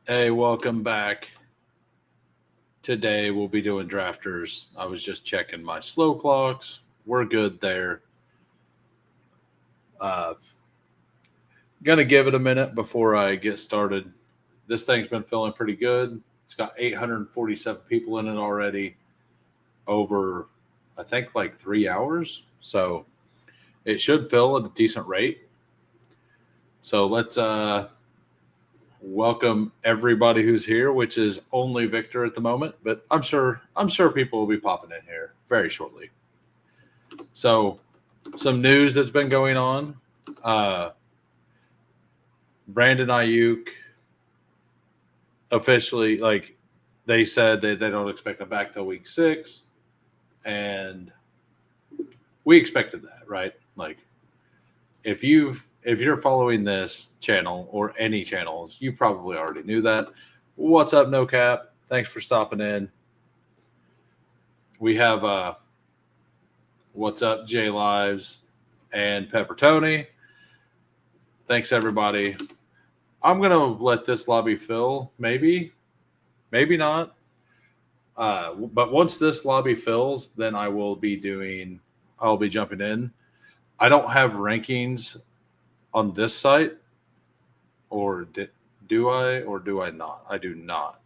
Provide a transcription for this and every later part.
Hey, welcome back. Today we'll be doing drafters. I was just checking my slow clocks. We're good there. Uh, gonna give it a minute before I get started. This thing's been feeling pretty good. It's got 847 people in it already over, I think, like 3 hours. So it should fill at a decent rate. So let's welcome everybody who's here, which is only Victor at the moment, but I'm sure people will be popping in here very shortly. So, some news that's been going on. Uh, Brandon Ayuk officially, like, they said that they don't expect him back till week 6, and we expected that, right? Like, if you're following this channel or any channels, you probably already knew that. What's up, No Cap? Thanks for stopping in. We have what's up, J Lives and Pepper Tony. Thanks everybody. I'm gonna let this lobby fill. Maybe not. But once this lobby fills, then I'll be jumping in. I don't have rankings on this site, or do I, or do I not? I do not.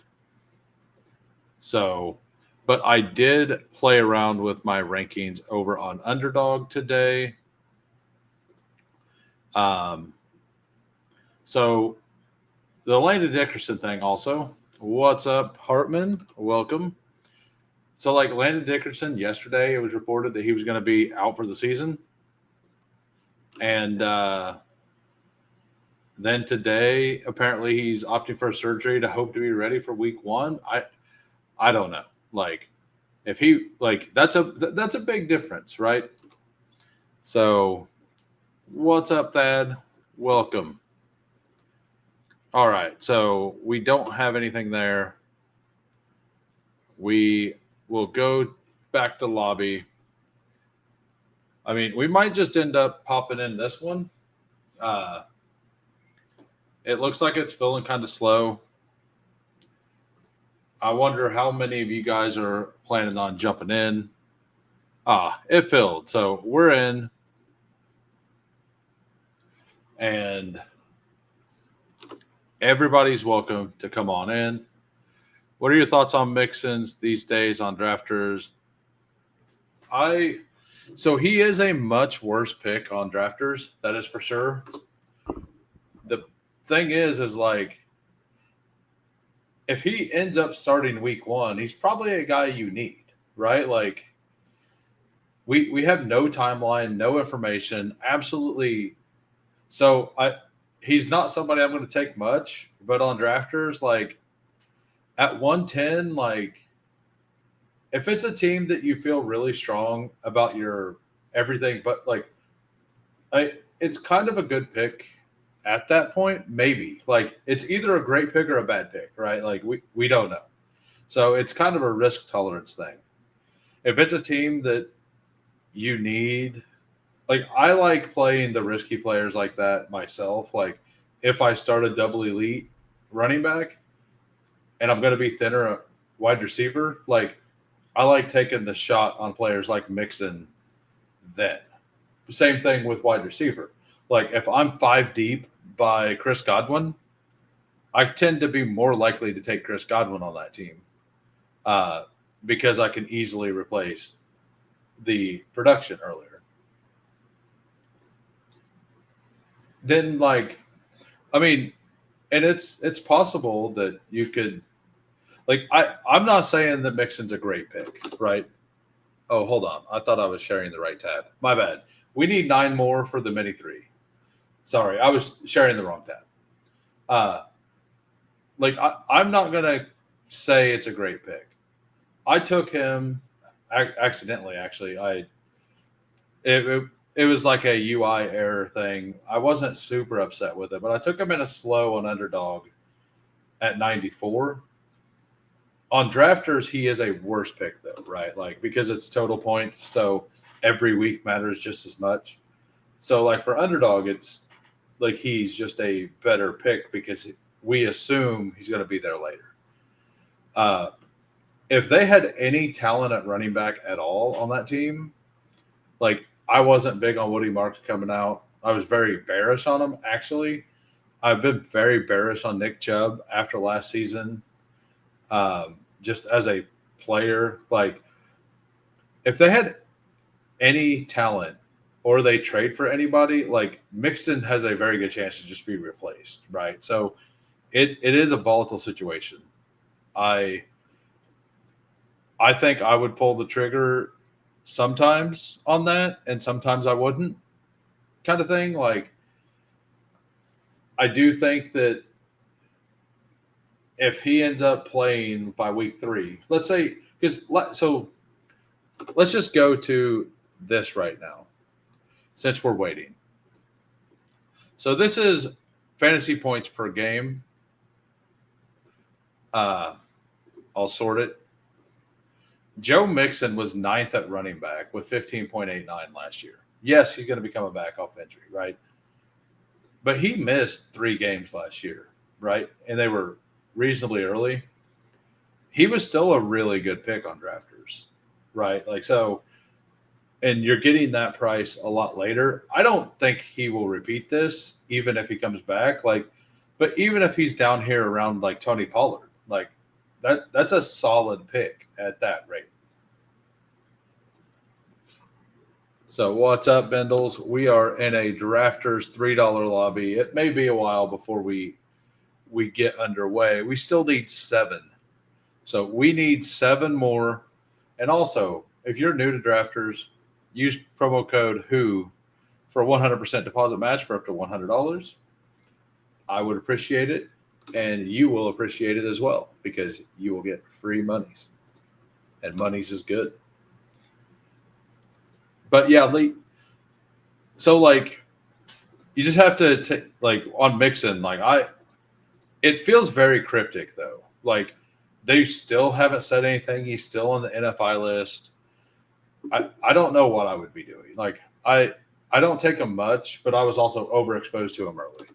So, but I did play around with my rankings over on Underdog today. Um, so the Landon Dickerson thing also. What's up, Hartman? Welcome. So, like Landon Dickerson, yesterday it was reported that he was going to be out for the season, and then today apparently he's opting for surgery to hope to be ready for week 1. I don't know. Like, if he like that's a big difference, right? So, what's up, Thad? Welcome. All right, so we don't have anything there. We will go back to lobby. I mean, we might just end up popping in this one. Uh, it looks like it's filling kind of slow. I wonder how many of you guys are planning on jumping in. It filled. So we're in. And everybody's welcome to come on in. What are your thoughts on Mixons these days on drafters? I so he is a much worse pick on drafters, that is for sure. The thing is like, if he ends up starting week 1, he's probably a guy you need, right? Like, we have no timeline, no information, absolutely. So I he's not somebody I'm going to take much, but on drafters, like at 110, like if it's a team that you feel really strong about your everything, but like it's kind of a good pick at that point. Maybe like it's either a great pick or a bad pick, right? Like we don't know, so it's kind of a risk tolerance thing. If it's a team that you need, like I like playing the risky players like that myself. Like if I start a double elite running back and I'm going to be thinner at wide receiver, like I like taking the shot on players like Mixon. Then same thing with wide receiver. Like if I'm 5 deep by Chris Godwin, I tend to be more likely to take Chris Godwin on that team, uh, because I can easily replace the production earlier. Then like, I mean, and it's possible that you could, like, I'm not saying that Mixon's a great pick, right? Oh, hold on. I thought I was sharing the right tab. My bad. We need 9 more for the mini 3. Sorry, I was sharing the wrong tab. Uh, like I'm not gonna say it's a great pick. I took him accidentally. Actually, it it was like a UI error thing. I wasn't super upset with it, but I took him in a slow on underdog at 94. On drafters, he is a worse pick though, right? Like because it's total points, so every week matters just as much. So like for underdog, it's like he's just a better pick because we assume he's going to be there later. If they had any talent at running back at all on that team, like I wasn't big on Woody Marks coming out. I was very bearish on him, actually. I've been very bearish on Nick Chubb after last season. Just as a player, like if they had any talent or they trade for anybody, like Mixon has a very good chance to just be replaced, right? So it is a volatile situation. I think I would pull the trigger sometimes on that, and sometimes I wouldn't, kind of thing. Like I do think that if he ends up playing by week 3, let's say, so let's just go to this right now, since we're waiting. So this is fantasy points per game. I'll sort it. Joe Mixon was 9th at running back with 15.89 last year. Yes, he's going to be coming back off injury, right? But he missed 3 games last year, right? And they were reasonably early. He was still a really good pick on drafters, right? Like, so, and you're getting that price a lot later. I don't think he will repeat this, even if he comes back. Like, but even if he's down here around like Tony Pollard, like that's a solid pick at that rate. So what's up, Bendels? We are in a drafters $3 lobby. It may be a while before we get underway. We still need 7. So we need 7 more. And also, if you're new to drafters, use promo code WHO for a 100% deposit match for up to $100. I would appreciate it, and you will appreciate it as well because you will get free monies, and monies is good. But yeah, Lee. So like, you just have to take like on Mixon. Like it feels very cryptic though. Like they still haven't said anything. He's still on the NFI list. I don't know what I would be doing. Like I don't take him much, but I was also overexposed to him early.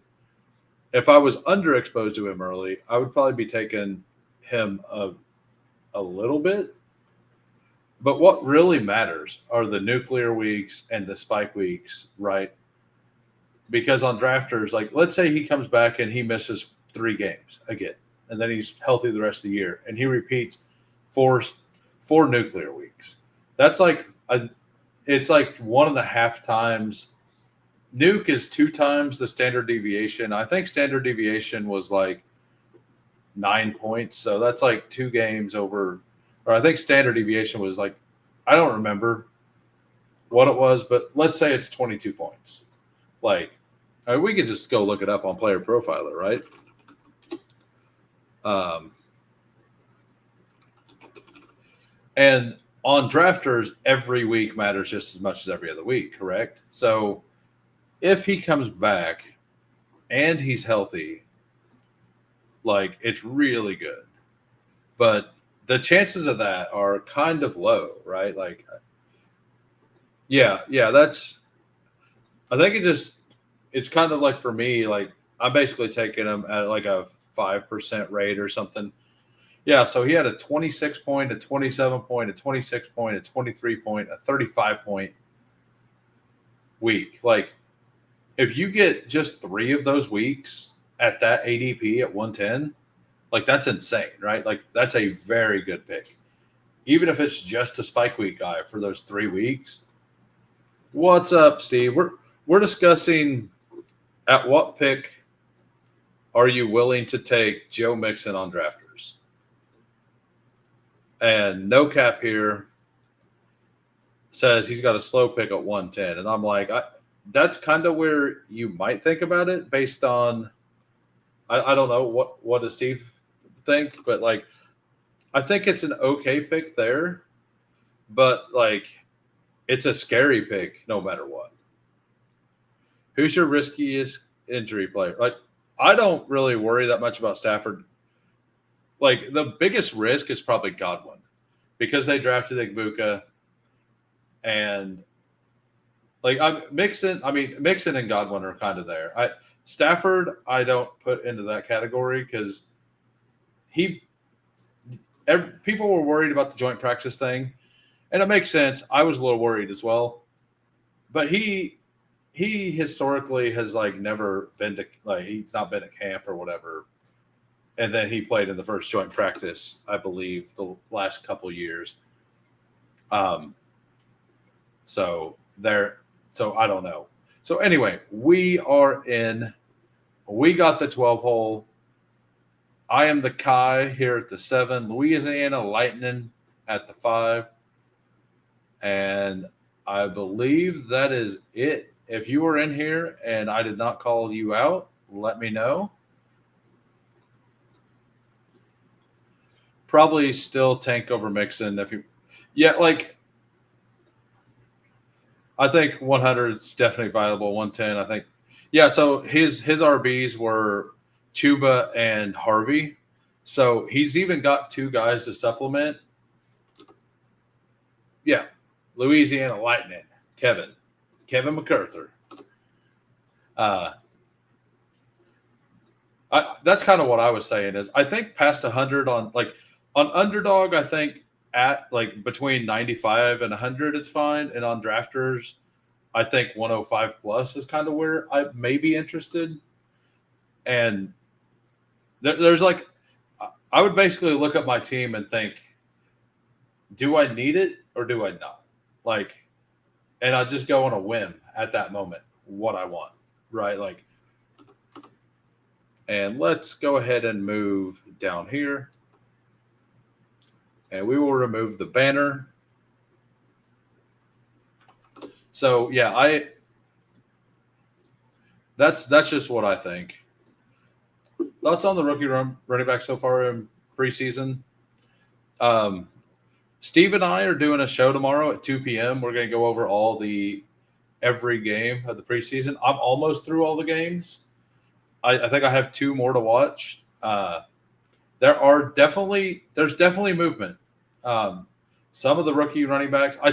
If I was underexposed to him early, I would probably be taking him a little bit. But what really matters are the nuclear weeks and the spike weeks, right? Because on drafters, like let's say he comes back and he misses 3 games again, and then he's healthy the rest of the year, and he repeats four nuclear weeks. That's like it's like 1.5 times. Nuke is 2 times the standard deviation. I think standard deviation was like 9 points, so that's like 2 games over. Or I think standard deviation was like, I don't remember what it was, but let's say it's 22 points. Like, I mean, we could just go look it up on Player Profiler, right? And on drafters, every week matters just as much as every other week, correct? So if he comes back and he's healthy, like it's really good. But the chances of that are kind of low, right? Like, yeah, that's, I think it's kind of like for me, like I'm basically taking him at like a 5% rate or something. Yeah, so he had a 26 point, a 27 point, a 26 point, a 23 point, a 35 point week. Like, if you get just 3 of those weeks at that ADP at 110, like that's insane, right? Like that's a very good pick. Even if it's just a spike week guy for those 3 weeks. What's up, Steve? We're discussing at what pick are you willing to take Joe Mixon on drafters? And No Cap here says he's got a slow pick at 110. And I'm like, that's kind of where you might think about it based on, I don't know, what does Steve think? But like, I think it's an okay pick there. But like, it's a scary pick no matter what. Who's your riskiest injury player? Like, I don't really worry that much about Stafford. Like, the biggest risk is probably Godwin because they drafted Igbuka and like Mixon and Godwin are kind of there. Stafford, I don't put into that category because people were worried about the joint practice thing, and it makes sense. I was a little worried as well, but he historically has like never been to like he's not been at camp or whatever, and then he played in the first joint practice, I believe, the last couple years. Um, so there, so I don't know. So anyway, we are in. We got the 12 hole. I am the Kai here at the 7. Louisiana Lightning at the 5. And I believe that is it. If you were in here and I did not call you out, let me know. Probably still tank over Mixon if you, yeah, like I think 100 is definitely viable. 110, I think, yeah. So his RBs were Chuba and Harvey, so he's even got 2 guys to supplement. Yeah, Louisiana Lightning, Kevin MacArthur. Uh, that's kind of what I was saying. Is I think past 100 on underdog, I think at like between 95 and 100, it's fine. And on drafters, I think 105 plus is kind of where I may be interested. And there's like, I would basically look at my team and think, do I need it or do I not? Like, and I just go on a whim at that moment what I want, right? Like, and let's go ahead and move down here. And we will remove the banner. So yeah, that's just what I think. Thoughts on the rookie running back so far in preseason? Steve and I are doing a show tomorrow at 2 p.m. We're going to go over every game of the preseason. I'm almost through all the games. I think I have 2 more to watch. There's definitely movement. Some of the rookie running backs I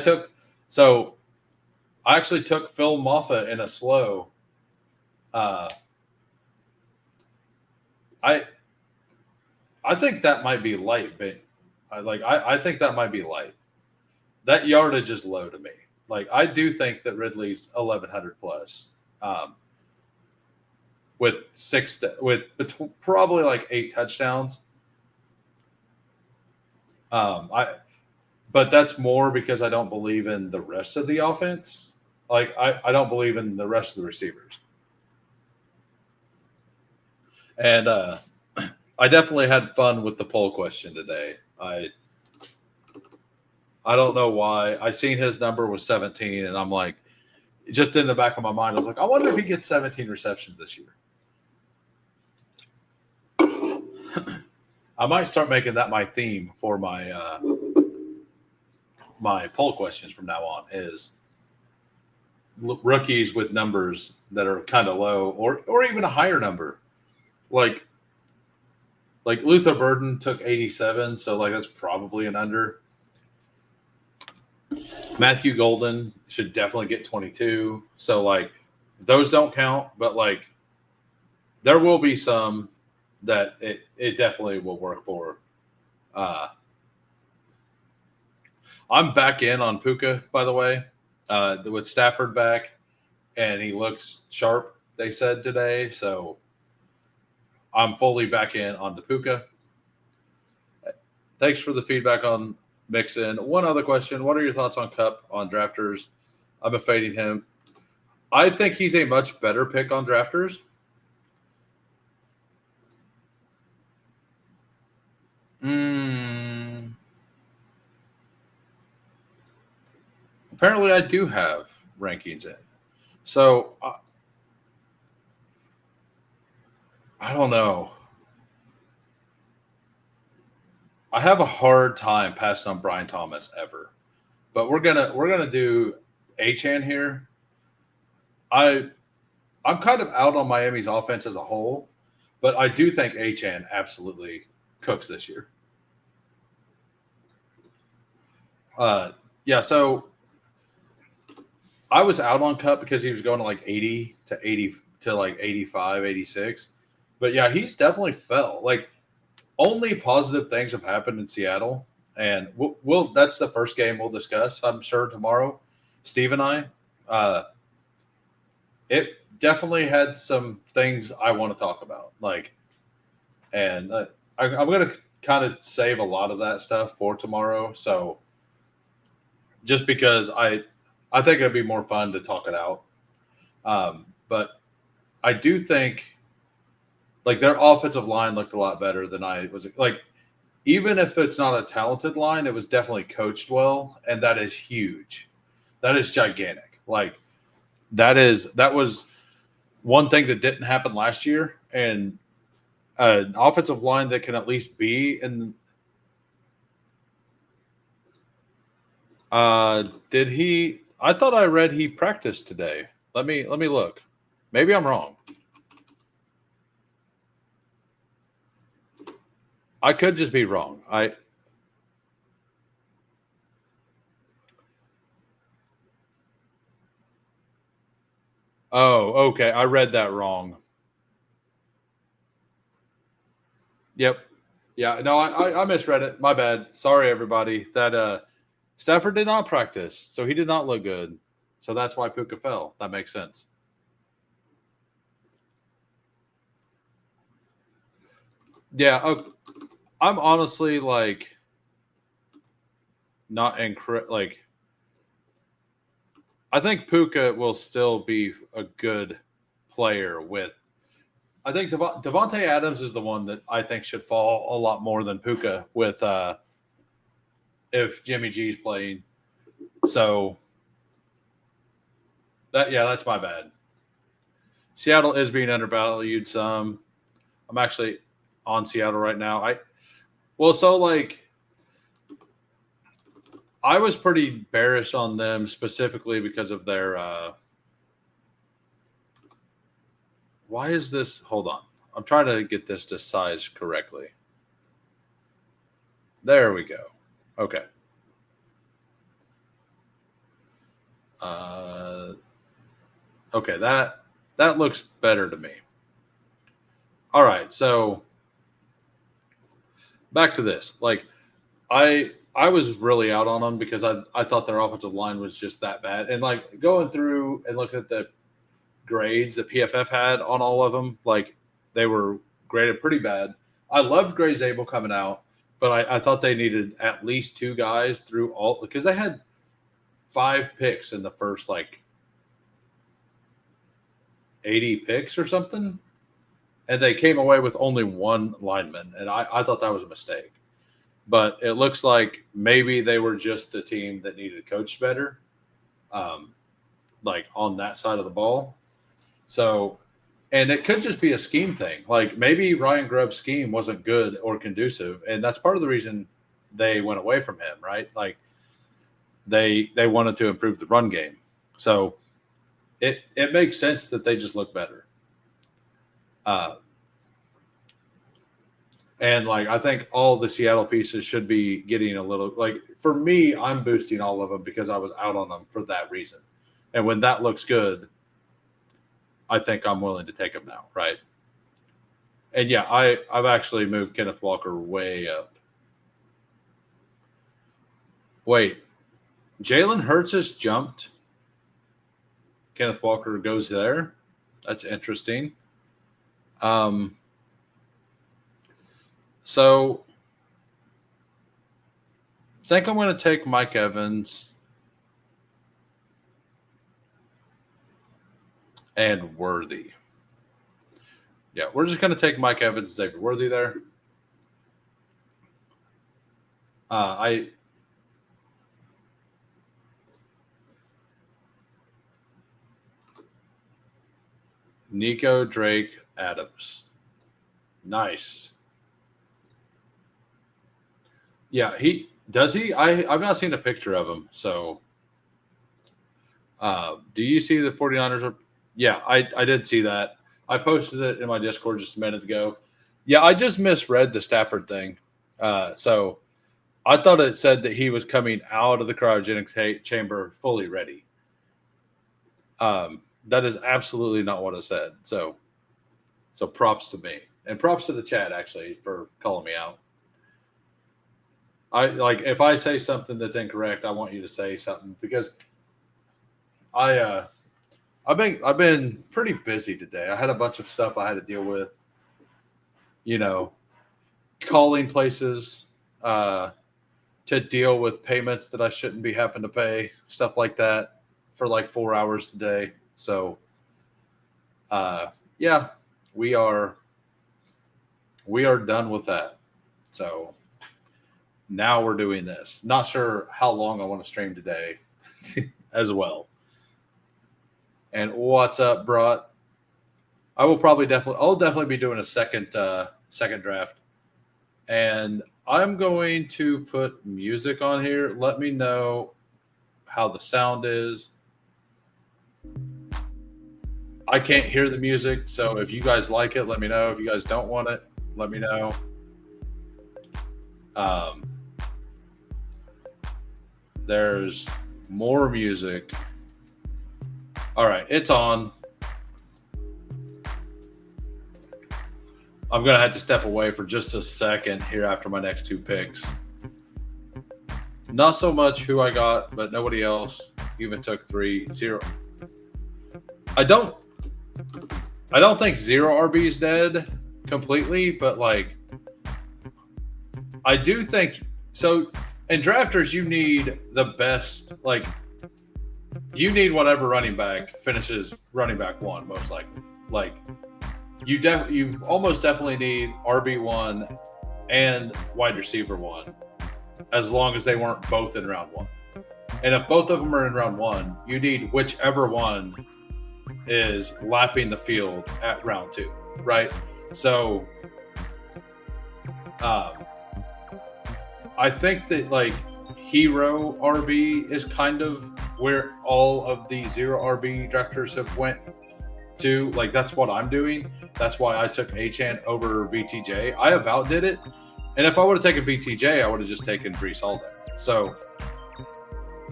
actually took Phil Moffa in a slow. I think that might be light, but I think that might be light. That yardage is low to me. Like I do think that Ridley's 1,100 plus, with probably like 8 touchdowns. But that's more because I don't believe in the rest of the offense. Like I don't believe in the rest of the receivers. And I definitely had fun with the poll question today. I don't know why. I seen his number was 17, and I'm like, just in the back of my mind, I was like, I wonder if he gets 17 receptions this year. I might start making that my theme for my my poll questions from now on is rookies with numbers that are kind of low or even a higher number. Like Luther Burden took 87, so like that's probably an under. Matthew Golden should definitely get 22. So like those don't count, but like there will be some that it definitely will work for. I'm back in on Puka, by the way, with Stafford back, and he looks sharp, they said today. So I'm fully back in on the Puka. Thanks for the feedback on Mixon. One other question. What are your thoughts on Cup on drafters? I'm fading him. I think he's a much better pick on drafters. Apparently, I do have rankings in. So I don't know. I have a hard time passing on Brian Thomas ever, but we're gonna do Achane here. I'm kind of out on Miami's offense as a whole, but I do think Achane absolutely cooks this year. Yeah, so I was out on Cup because he was going to like 80 to to like 85, 86. But yeah, he's definitely fell. Like only positive things have happened in Seattle, and we'll that's the first game we'll discuss. I'm sure tomorrow, Steve and I. Uh, it definitely had some things I want to talk about, and I'm going to kind of save a lot of that stuff for tomorrow. So just because I think it'd be more fun to talk it out. But I do think like their offensive line looked a lot better than I was like. Even if it's not a talented line, it was definitely coached well, and that is huge. That is gigantic. Like that was one thing that didn't happen last year, and an offensive line that can at least be in. Did he? I thought I read he practiced today. Let me look. Maybe I'm wrong. I could just be wrong. Oh, okay. I read that wrong. Yep. Yeah. No, I misread it. My bad. Sorry, everybody. That Stafford did not practice, so he did not look good. So that's why Puka fell. That makes sense. Yeah. I'm honestly like not like. I think Puka will still be a good player with. I think Devontae Adams is the one that I think should fall a lot more than Puka with if Jimmy G's playing. So that's my bad. Seattle is being undervalued some. I'm actually on Seattle right now. So I was pretty bearish on them specifically because of their why is this hold on. I'm trying to get this to size correctly. There we go. Okay. Uh okay, that looks better to me. All right, so back to this. Like I was really out on them because I thought their offensive line was just that bad. And like going through and looking at the grades that PFF had on all of them, like they were graded pretty bad. I loved Gray Zabel coming out, but I thought they needed at least two guys through all because they had 5 picks in the first like 80 picks or something. And they came away with only one lineman. And I thought that was a mistake. But it looks like maybe they were just a team that needed coached better, um, like on that side of the ball. So, and it could just be a scheme thing. Like maybe Ryan Grubb's scheme wasn't good or conducive, and that's part of the reason they went away from him, right? Like they wanted to improve the run game. So it makes sense that they just look better. Uh, And like I think all the Seattle pieces should be getting a little like for me, I'm boosting all of them because I was out on them for that reason. And when that looks good, I think I'm willing to take them now, right? And yeah, I've actually moved Kenneth Walker way up. Wait, Jalen Hurts has jumped. Kenneth Walker goes there. That's interesting. Um, so I think I'm going to take Mike Evans and Worthy. Yeah, we're just going to take Mike Evans and Xavier Worthy there. I Nico Drake Adams. Nice. Yeah, he does he? I've not seen a picture of him. So do you see the 49ers are yeah, I did see that. I posted it in my Discord just a minute ago. Yeah, I just misread the Stafford thing. So I thought it said that he was coming out of the cryogenic chamber fully ready. That is absolutely not what I said. So props to me and props to the chat actually for calling me out. I like if I say something that's incorrect, I want you to say something because I I've been pretty busy today. I had a bunch of stuff I had to deal with. You know, calling places to deal with payments that I shouldn't be having to pay, stuff like that, for like 4 hours today. So, yeah, we are we are done with that. So now we're doing this. Not sure how long I want to stream today, as well. And what's up, Brought? I'll definitely be doing a second draft, and I'm going to put music on here. Let me know how the sound is. I can't hear the music, so if you guys like it, let me know. If you guys don't want it, let me know. Um, there's more music. All right, it's on. I'm going to have to step away for just a second here after my next two picks. Not so much who I got, but nobody else even took 3-0. I don't think zero RB is dead completely, but like I do think so. In drafters, you need the best. Like you need whatever running back finishes running back one most likely. Like you almost definitely need RB1 and wide receiver one, as long as they weren't both in round one. And if both of them are in round one, you need whichever one is lapping the field at round two, right? So I think that like hero RB is kind of where all of the zero RB drafters have went to. Like that's what I'm doing. That's why I took Achane over BTJ. I about did it. And if I would have taken BTJ, I would have just taken Brees Hall there.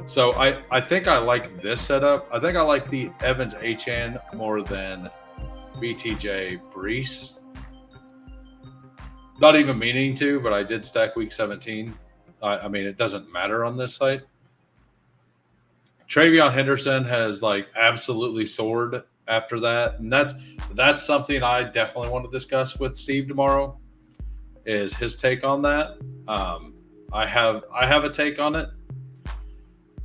So I think I like this setup. I think I like the Evans Achane more than BTJ Brees. Not even meaning to, but I did stack week 17. I mean, it doesn't matter on this site. Travion Henderson has like absolutely soared after that. And that's something I definitely want to discuss with Steve tomorrow, is his take on that. I have a take on it.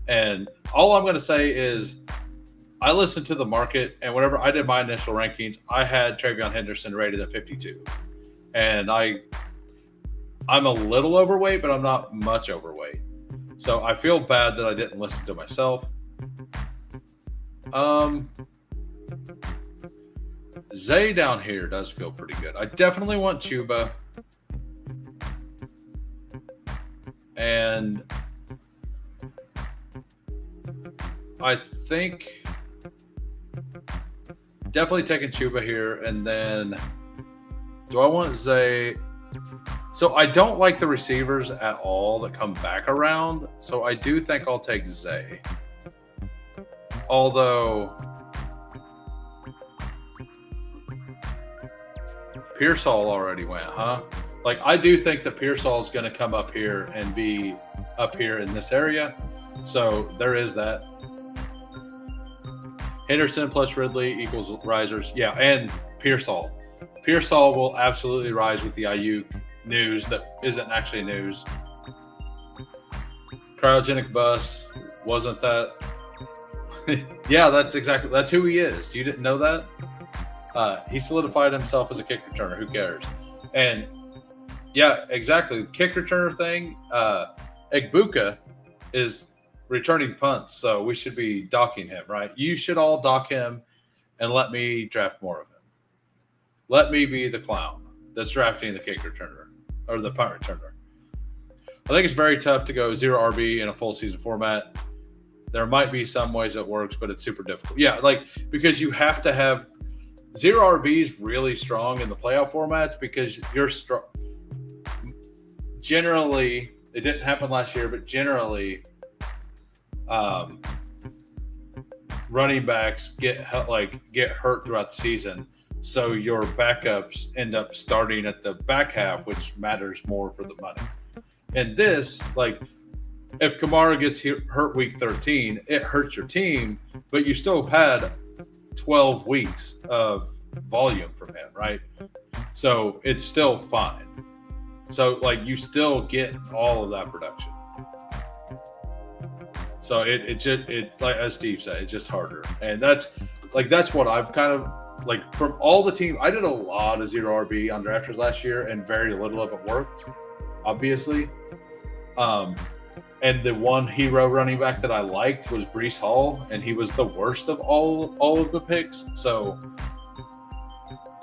And all I'm going to say is I listened to the market, and whenever I did my initial rankings, I had Travion Henderson rated at 52. And I'm a little overweight, but I'm not much overweight. So I feel bad that I didn't listen to myself. Zay down here does feel pretty good. I definitely want Chuba. And I think definitely taking Chuba here. And then do I want Zay? So I don't like the receivers at all that come back around. So I do think I'll take Zay. Although Pearsall already went, huh? Like I do think that Pearsall is going to come up here and be up here in this area. So there is that. Henderson plus Ridley equals risers. Yeah, and Pearsall. Pearsall will absolutely rise with the Ayuk news that isn't actually news. Cryogenic bus, wasn't that? Yeah, that's who he is. You didn't know that? He solidified himself as a kick returner. Who cares? And yeah, exactly. The kick returner thing. Egbuka is returning punts, so we should be docking him, right? You should all dock him and let me draft more of him. Let me be the clown that's drafting the kick returner or the punt returner. I think it's very tough to go zero RB in a full season format. There might be some ways it works, but it's super difficult. Yeah, like because you have to have zero RBs really strong in the playoff formats because you're strong. Generally, it didn't happen last year, but generally, running backs get hurt throughout the season, so your backups end up starting at the back half, which matters more for the money. And this, like, if Kamara gets hurt week 13, it hurts your team, but you still had 12 weeks of volume from him, right? So it's still fine. So, like, you still get all of that production. So it just like as Steve said, it's just harder, and that's what I've kind of like from all the teams. I did a lot of zero RB on drafters last year, and very little of it worked, obviously. And the one hero running back that I liked was Breece Hall, and he was the worst of all of the picks. So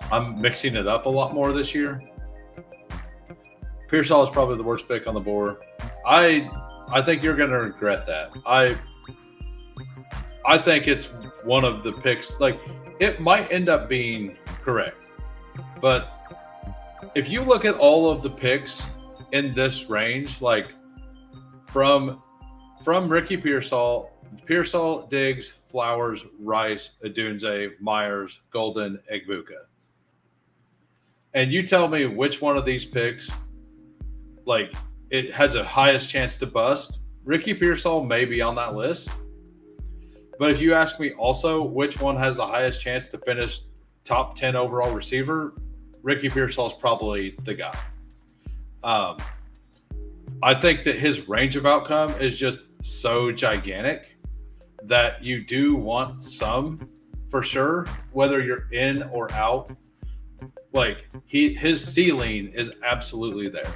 I'm mixing it up a lot more this year. Pearsall is probably the worst pick on the board. I think you're going to regret that. I think it's one of the picks. Like, it might end up being correct, but if you look at all of the picks in this range, like from Ricky Pearsall, Diggs, Flowers, Rice, Adunze, Myers, Golden, Egbuka, and you tell me which one of these picks, like, it has a highest chance to bust. Ricky Pearsall may be on that list. But if you ask me also which one has the highest chance to finish top 10 overall receiver, Ricky Pearsall is probably the guy. I think that his range of outcome is just so gigantic that you do want some for sure, whether you're in or out. Like, his ceiling is absolutely there.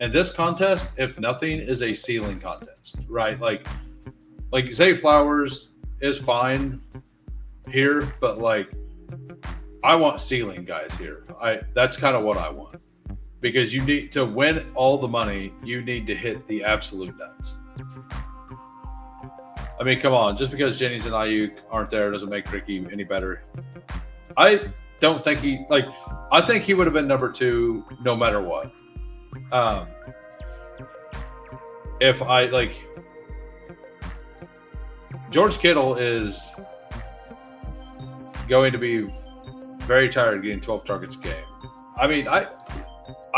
And this contest, if nothing, is a ceiling contest, right? Like Zay Flowers is fine here, but like, I want ceiling guys here. That's kind of what I want, because you need to win all the money. You need to hit the absolute nuts. I mean, come on, just because Jennings and Ayuk aren't there doesn't make Ricky any better. I don't think I think he would have been number 2 no matter what. If George Kittle is going to be very tired of getting 12 targets a game. I mean, I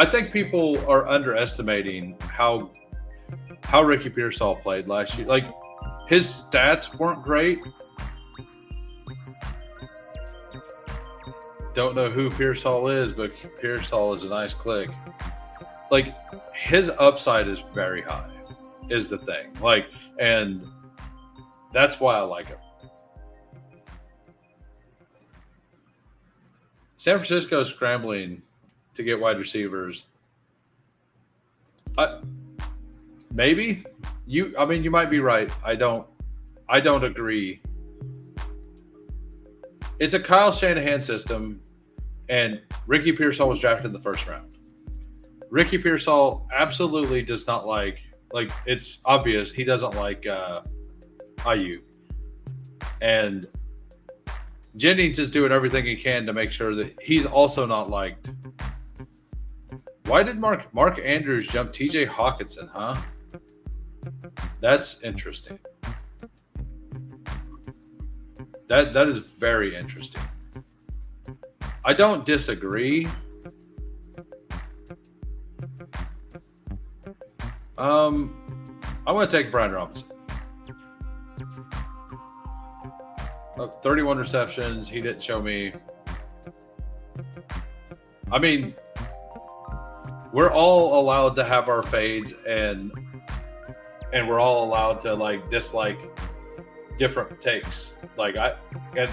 think people are underestimating how Ricky Pearsall played last year. Like, his stats weren't great. Don't know who Pearsall is, but Pearsall is a nice click. Like, his upside is very high, is the thing. Like, and that's why I like him. San Francisco is scrambling to get wide receivers. Maybe you might be right. I don't agree. It's a Kyle Shanahan system, and Ricky Pearsall was drafted in the first round. Ricky Pearsall absolutely does not like it's obvious he doesn't like IU. And Jennings is doing everything he can to make sure that he's also not liked. Why did Mark Andrews jump TJ Hawkinson, huh? That's interesting. That is very interesting. I don't disagree. I want to take Brian Robinson. 31 receptions. He didn't show me. I mean, we're all allowed to have our fades, and we're all allowed to dislike different takes. And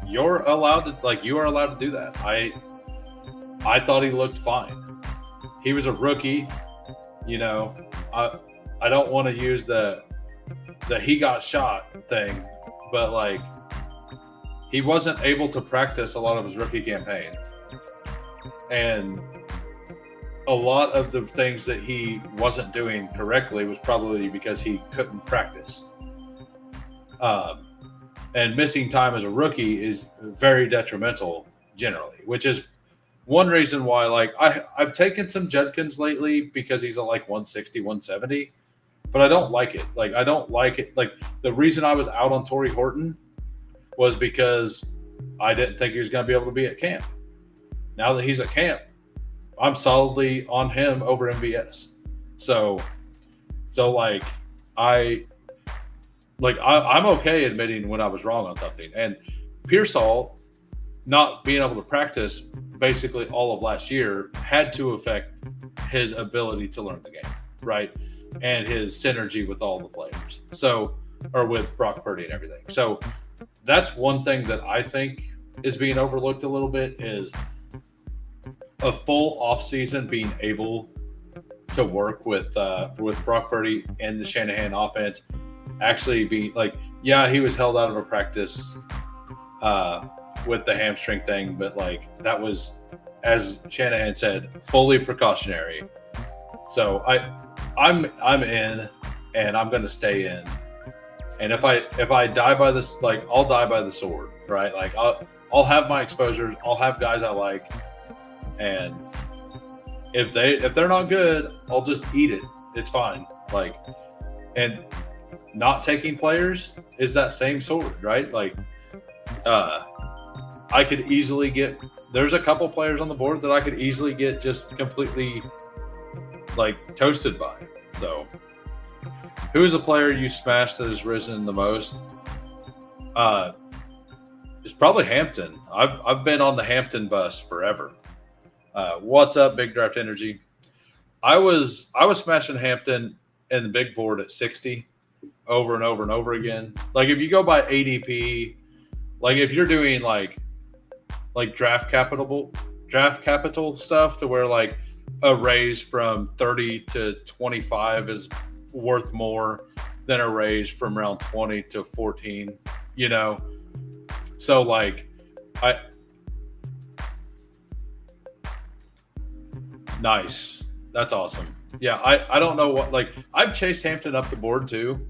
you're allowed to you are allowed to do that. I thought he looked fine. He was a rookie. I don't want to use the he got shot thing, but he wasn't able to practice a lot of his rookie campaign. And a lot of the things that he wasn't doing correctly was probably because he couldn't practice. And missing time as a rookie is very detrimental generally, which is one reason why I've taken some Judkins lately because he's at 160, 170, but I don't like it. I don't like it. The reason I was out on Torrey Horton was because I didn't think he was going to be able to be at camp. Now that he's at camp, I'm solidly on him over MVS. So I'm okay admitting when I was wrong on something. And Pearsall not being able to practice basically all of last year had to affect his ability to learn the game, right? And his synergy with all the players. So, or with Brock Purdy and everything. So that's one thing that I think is being overlooked a little bit, is a full offseason being able to work with Brock Purdy and the Shanahan offense. Actually be like, yeah, he was held out of a practice with the hamstring thing, but like that was, as Shanahan said, fully precautionary. So I'm in, and I'm going to stay in. And if I die by this, like I'll die by the sword, right? Like I'll have my exposures, I'll have guys I like, and if they're not good, I'll just eat it. It's fine. Like, and not taking players is that same sword, right? Like, I could easily get. There's a couple players on the board that I could easily get just completely like toasted by. So, who is a player you smashed that has risen the most? It's probably Hampton. I've been on the Hampton bus forever. What's up, Big Draft Energy? I was smashing Hampton in the big board at 60 over and over and over again. Like if you go by ADP, like if you're doing like draft capital stuff to where like a raise from 30 to 25 is worth more than a raise from around 20 to 14, you know? So like nice. That's awesome. Yeah, I don't know what, like I've chased Hampton up the board too.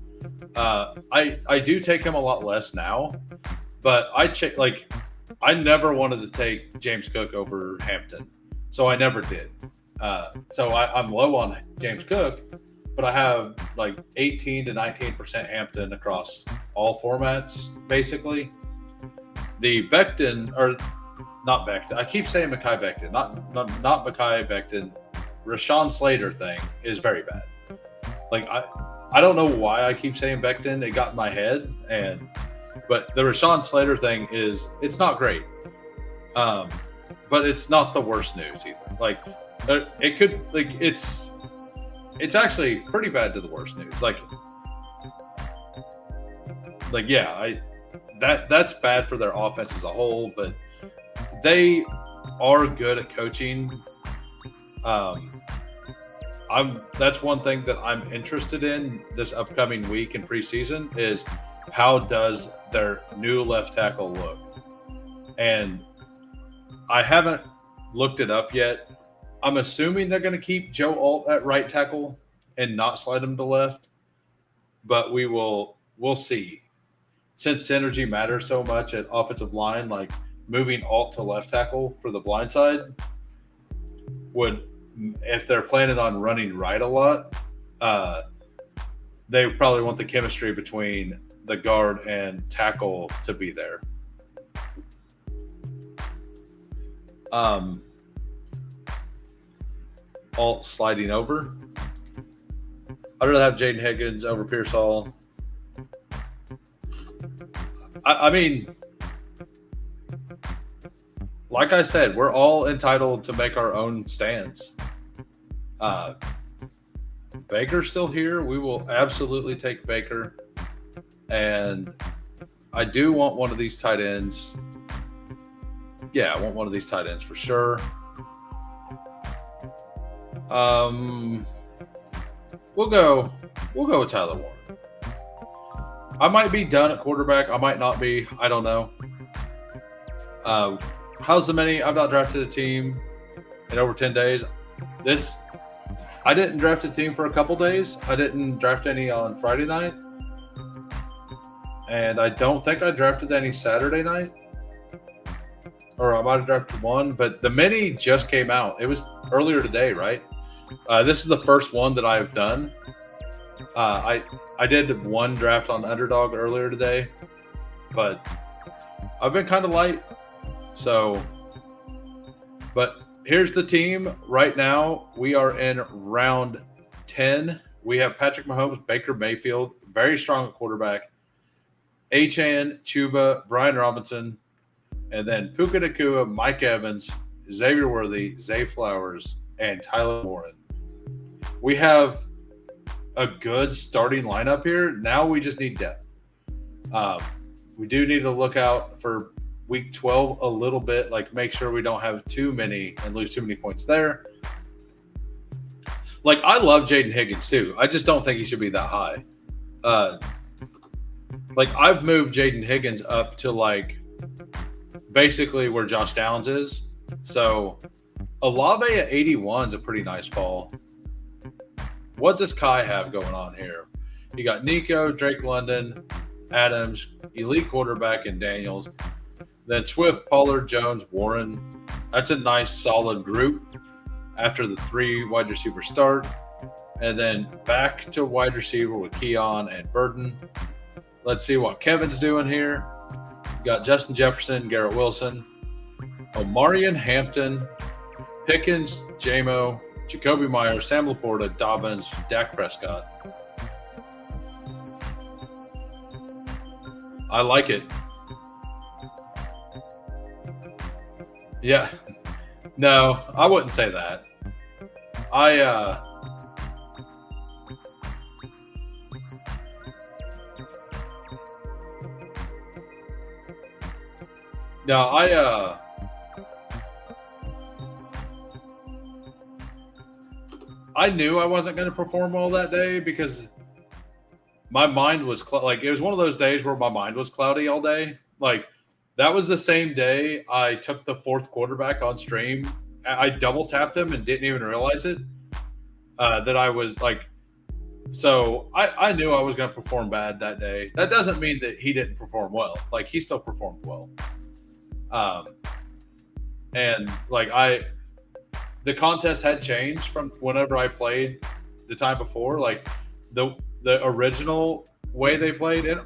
I do take him a lot less now, but I never wanted to take James Cook over Hampton, so I never did. So I'm low on James Cook, but I have like 18 to 19% Hampton across all formats, basically. The Becton, or not Becton, I keep saying Mekhi Becton, not Mekhi Becton. Rashawn Slater thing is very bad. Like I don't know why I keep saying Becton. It got in my head, but the Rashawn Slater thing it's not great. But it's not the worst news either. Like it could, like it's actually pretty bad to the worst news. Like yeah, that's bad for their offense as a whole, but they are good at coaching. That's one thing that I'm interested in this upcoming week in preseason is how does their new left tackle look? And I haven't looked it up yet. I'm assuming they're going to keep Joe Alt at right tackle and not slide him to left, but we'll see. Since synergy matters so much at offensive line, like moving Alt to left tackle for the blind side would, if they're planning on running right a lot, they probably want the chemistry between the guard and tackle to be there. Alt sliding over. I'd rather have Jaden Higgins over Pearsall. I mean, like I said, we're all entitled to make our own stance. Baker's still here. We will absolutely take Baker. And I do want one of these tight ends. Yeah, I want one of these tight ends for sure. We'll go with Tyler Warren. I might be done at quarterback. I might not be. I don't know. How's the many? I've not drafted a team in over 10 days. I didn't draft a team for a couple days. I didn't draft any on Friday night. And I don't think I drafted any Saturday night. Or I might have drafted one. But the mini just came out. It was earlier today, right? This is the first one that I've done. I did one draft on Underdog earlier today. But I've been kind of light. So, but here's the team right now. We are in round 10. We have Patrick Mahomes, Baker Mayfield, very strong at quarterback, Achane, Chuba, Brian Robinson, and then Puka Nacua, Mike Evans, Xavier Worthy, Zay Flowers, and Tyler Warren. We have a good starting lineup here. Now we just need depth. We do need to look out for week 12 a little bit, like make sure we don't have too many and lose too many points there. Like, I love Jaden Higgins too. I just don't think he should be that high. Like, I've moved Jaden Higgins up to like basically where Josh Downs is. So Olave at 81 is a pretty nice fall. What does Kai have going on here? You got Nico, Drake London, Adams, elite quarterback, and Daniels. Then Swift, Pollard, Jones, Warren. That's a nice, solid group after the 3 wide receiver start. And then back to wide receiver with Keon and Burden. Let's see what Kevin's doing here. You got Justin Jefferson, Garrett Wilson, Omarion Hampton, Pickens, Jamo, Jacoby Myers, Sam Laporta, Dobbins, Dak Prescott. I like it. Yeah. No, I wouldn't say that. I knew I wasn't going to perform well that day because my mind was it was one of those days where my mind was cloudy all day. Like, that was the same day I took the 4th quarterback on stream. I double tapped him and didn't even realize it. That I was like, so I knew I was going to perform bad that day. That doesn't mean that he didn't perform well. Like, he still performed well. And like, the contest had changed from whenever I played the time before. Like, the original way they played it.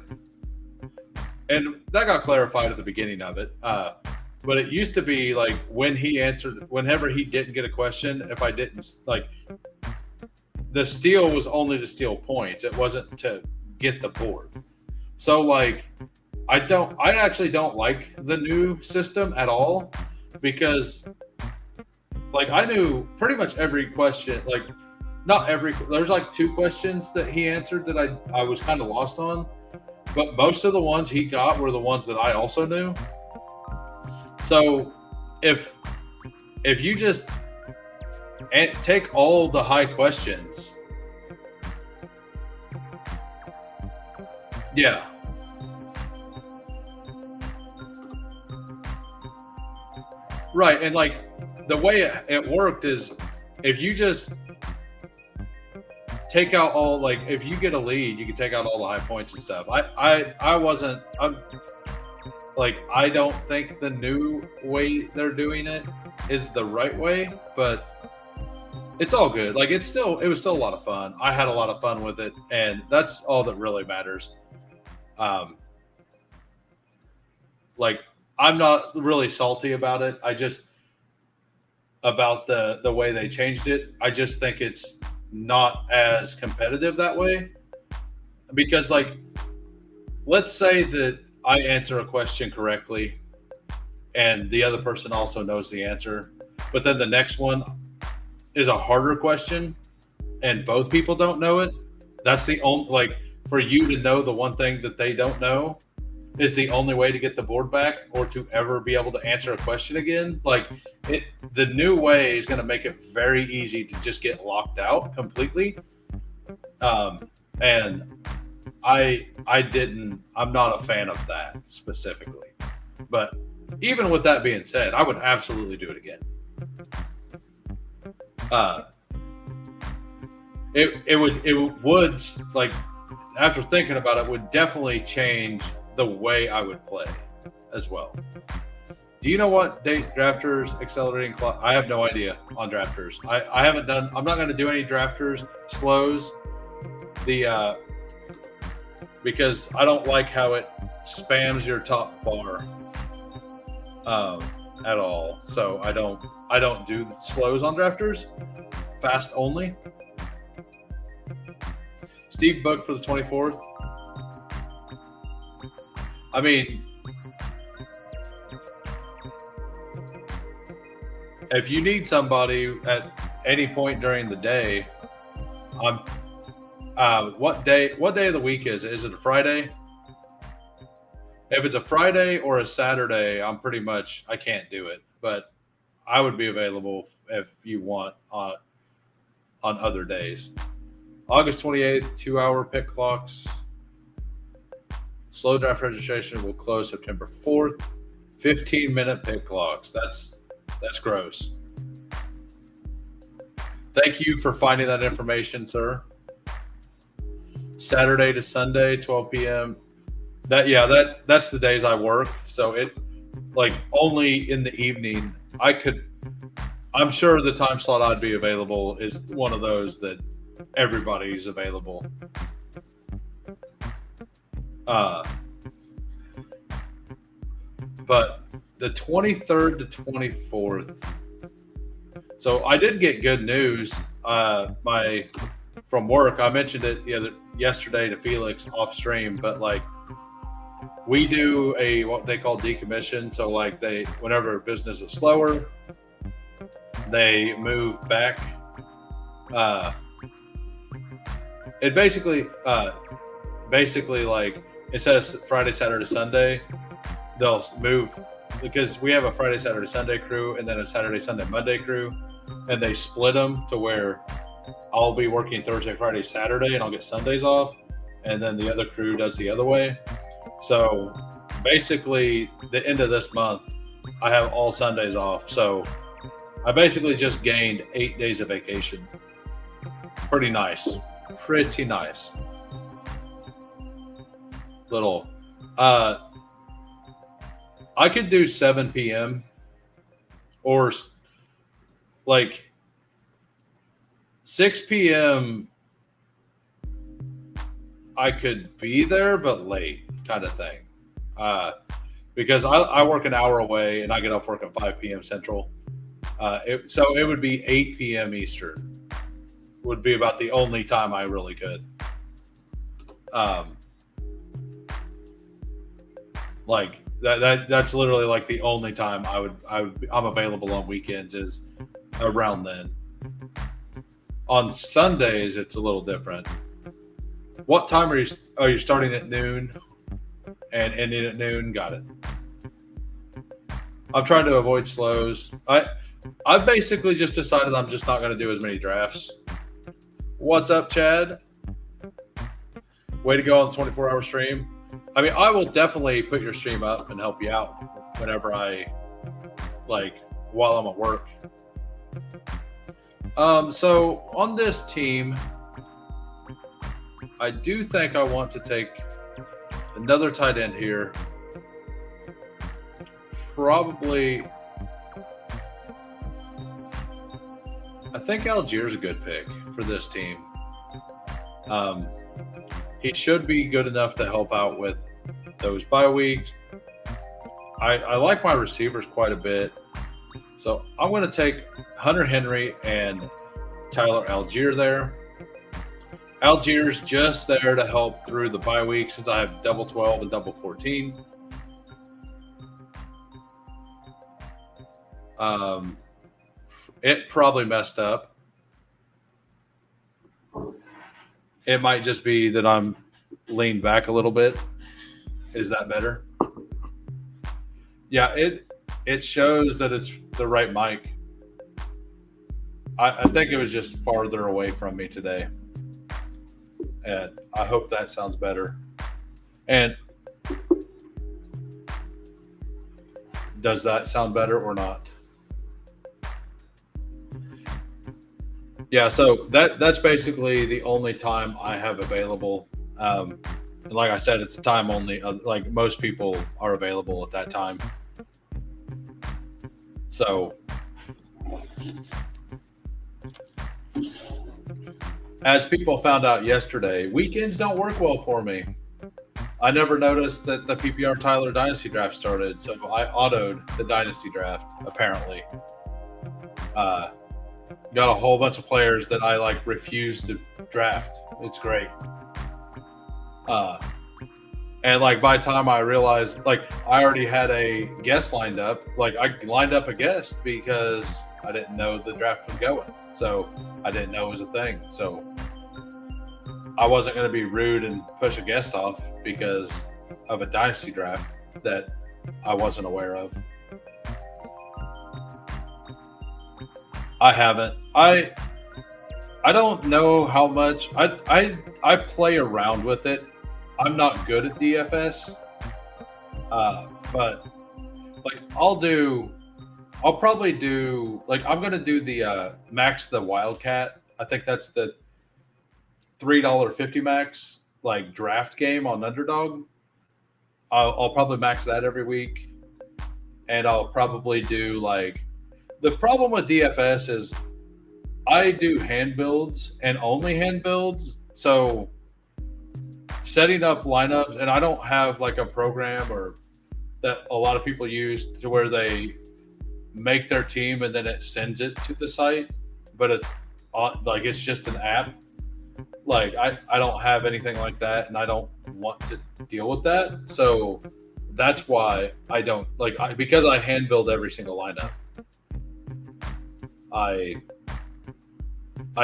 And that got clarified at the beginning of it. But it used to be like whenever he didn't get a question, if I didn't, like, the steal was only to steal points. It wasn't to get the board. So, like, I actually don't like the new system at all because, like, I knew pretty much every question, like, not every, there's like 2 questions that he answered that I was kind of lost on. But most of the ones he got were the ones that I also knew. So if you just take all the high questions, yeah. Right, and like the way it worked is if you just take out all, like, if you get a lead, you can take out all the high points and stuff. I don't think the new way they're doing it is the right way, but it's all good. Like, it was still a lot of fun. I had a lot of fun with it, and that's all that really matters. Like, I'm not really salty about it. About the way they changed it. I just think it's not as competitive that way because, like, let's say that I answer a question correctly and the other person also knows the answer, but then the next one is a harder question and both people don't know it. That's the only, like, for you to know the one thing that they don't know is the only way to get the board back or to ever be able to answer a question again. Like, the new way is going to make it very easy to just get locked out completely. And I'm not a fan of that specifically. But even with that being said, I would absolutely do it again. It would, like, after thinking about it, would definitely change the way I would play as well. Do you know what date drafters accelerating clock? I have no idea on drafters. I haven't done. I'm not going to do any drafters slows. Because I don't like how it spams your top bar. um, at all. So I don't do the slows on drafters. Fast only. Steve booked for the 24th. I mean, if you need somebody at any point during the day, I'm. What day? What day of the week is it? Is it a Friday? If it's a Friday or a Saturday, I'm pretty much I can't do it, but I would be available if you want on other days. August 28th, 2-hour pick clocks. Slow draft registration will close September 4th. 15-minute pick clocks. That's gross. Thank you for finding that information, sir. Saturday to Sunday, 12 p.m. That's the days I work. So it like only in the evening I'm sure the time slot I'd be available is one of those that everybody's available. But the 23rd to 24th. So I did get good news. From work, I mentioned it yesterday to Felix off stream, but like we do what they call decommission. So like whenever business is slower, they move back. It basically like instead of Friday, Saturday, Sunday, they'll move because we have a Friday, Saturday, Sunday crew and then a Saturday, Sunday, Monday crew, and they split them to where I'll be working Thursday, Friday, Saturday, and I'll get Sundays off, and then the other crew does the other way. So basically, the end of this month, I have all Sundays off. So I basically just gained 8 days of vacation. Pretty nice. Pretty nice. Little. I could do 7 p.m. or like 6 p.m. I could be there, but late kind of thing. Because I work an hour away and I get off work at 5 p.m. Central. So it would be 8 p.m. Eastern. Would be about the only time I really could. Like that's literally like the only time I'm available on weekends is around then. On Sundays, it's a little different. What time are you starting at noon and ending at noon? Got it. I'm trying to avoid slows. I've basically just decided I'm just not going to do as many drafts. What's up, Chad? Way to go on the 24-hour stream. I mean, I will definitely put your stream up and help you out whenever while I'm at work. So on this team, I do think I want to take another tight end here. Probably, I think Algiers a good pick for this team. He should be good enough to help out with those bye weeks. I like my receivers quite a bit. So I'm going to take Hunter Henry and Tyler Algier there. Algier's just there to help through the bye week since I have double 12 and double 14. It probably messed up. It might just be that I'm leaned back a little bit. Is that better? Yeah, it shows that it's the right mic. I think it was just farther away from me today. And I hope that sounds better. And does that sound better or not? Yeah, so that's basically the only time I have available. And like I said, it's time only. Like most people are available at that time. So as people found out yesterday, weekends don't work well for me. I never noticed that the PPR Tyler Dynasty draft started, so I autoed the Dynasty draft. Apparently, uh, got a whole bunch of players that I like refuse to draft. It's great. Uh, and like by the time I realized, like I already had a guest lined up. Like I lined up a guest because I didn't know the draft was going, so I didn't know it was a thing. So I wasn't going to be rude and push a guest off because of a dynasty draft that I wasn't aware of. I haven't. I don't know how much I play around with it. I'm not good at DFS, but like I'll probably do like I'm gonna do the Max the Wildcat. I think that's the $3.50 max like draft game on Underdog. I'll probably max that every week, and I'll probably do like the problem with DFS is I do hand builds and only hand builds, so setting up lineups, and I don't have like a program or that a lot of people use to where they make their team and then it sends it to the site, but it's like it's just an app. Like I don't have anything like that, and I don't want to deal with that. So that's why I don't because I hand build every single lineup. I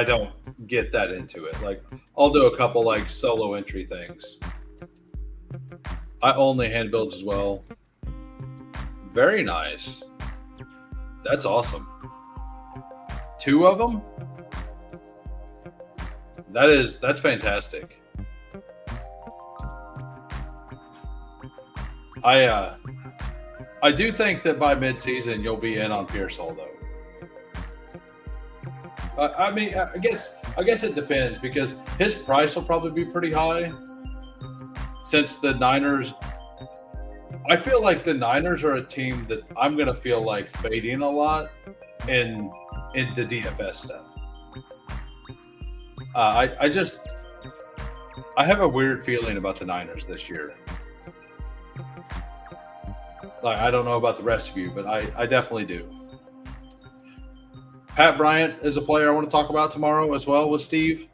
don't get that into it. Like I'll do a couple like solo entry things. I only hand builds as well. Very nice. That's awesome. 2 of them? That's fantastic. I do think that by mid-season you'll be in on Pearsall though. I mean, I guess it depends because his price will probably be pretty high since the Niners. I feel like the Niners are a team that I'm gonna feel like fading a lot in the DFS stuff. I have a weird feeling about the Niners this year. Like I don't know about the rest of you, but I definitely do. Pat Bryant is a player I want to talk about tomorrow as well with Steve.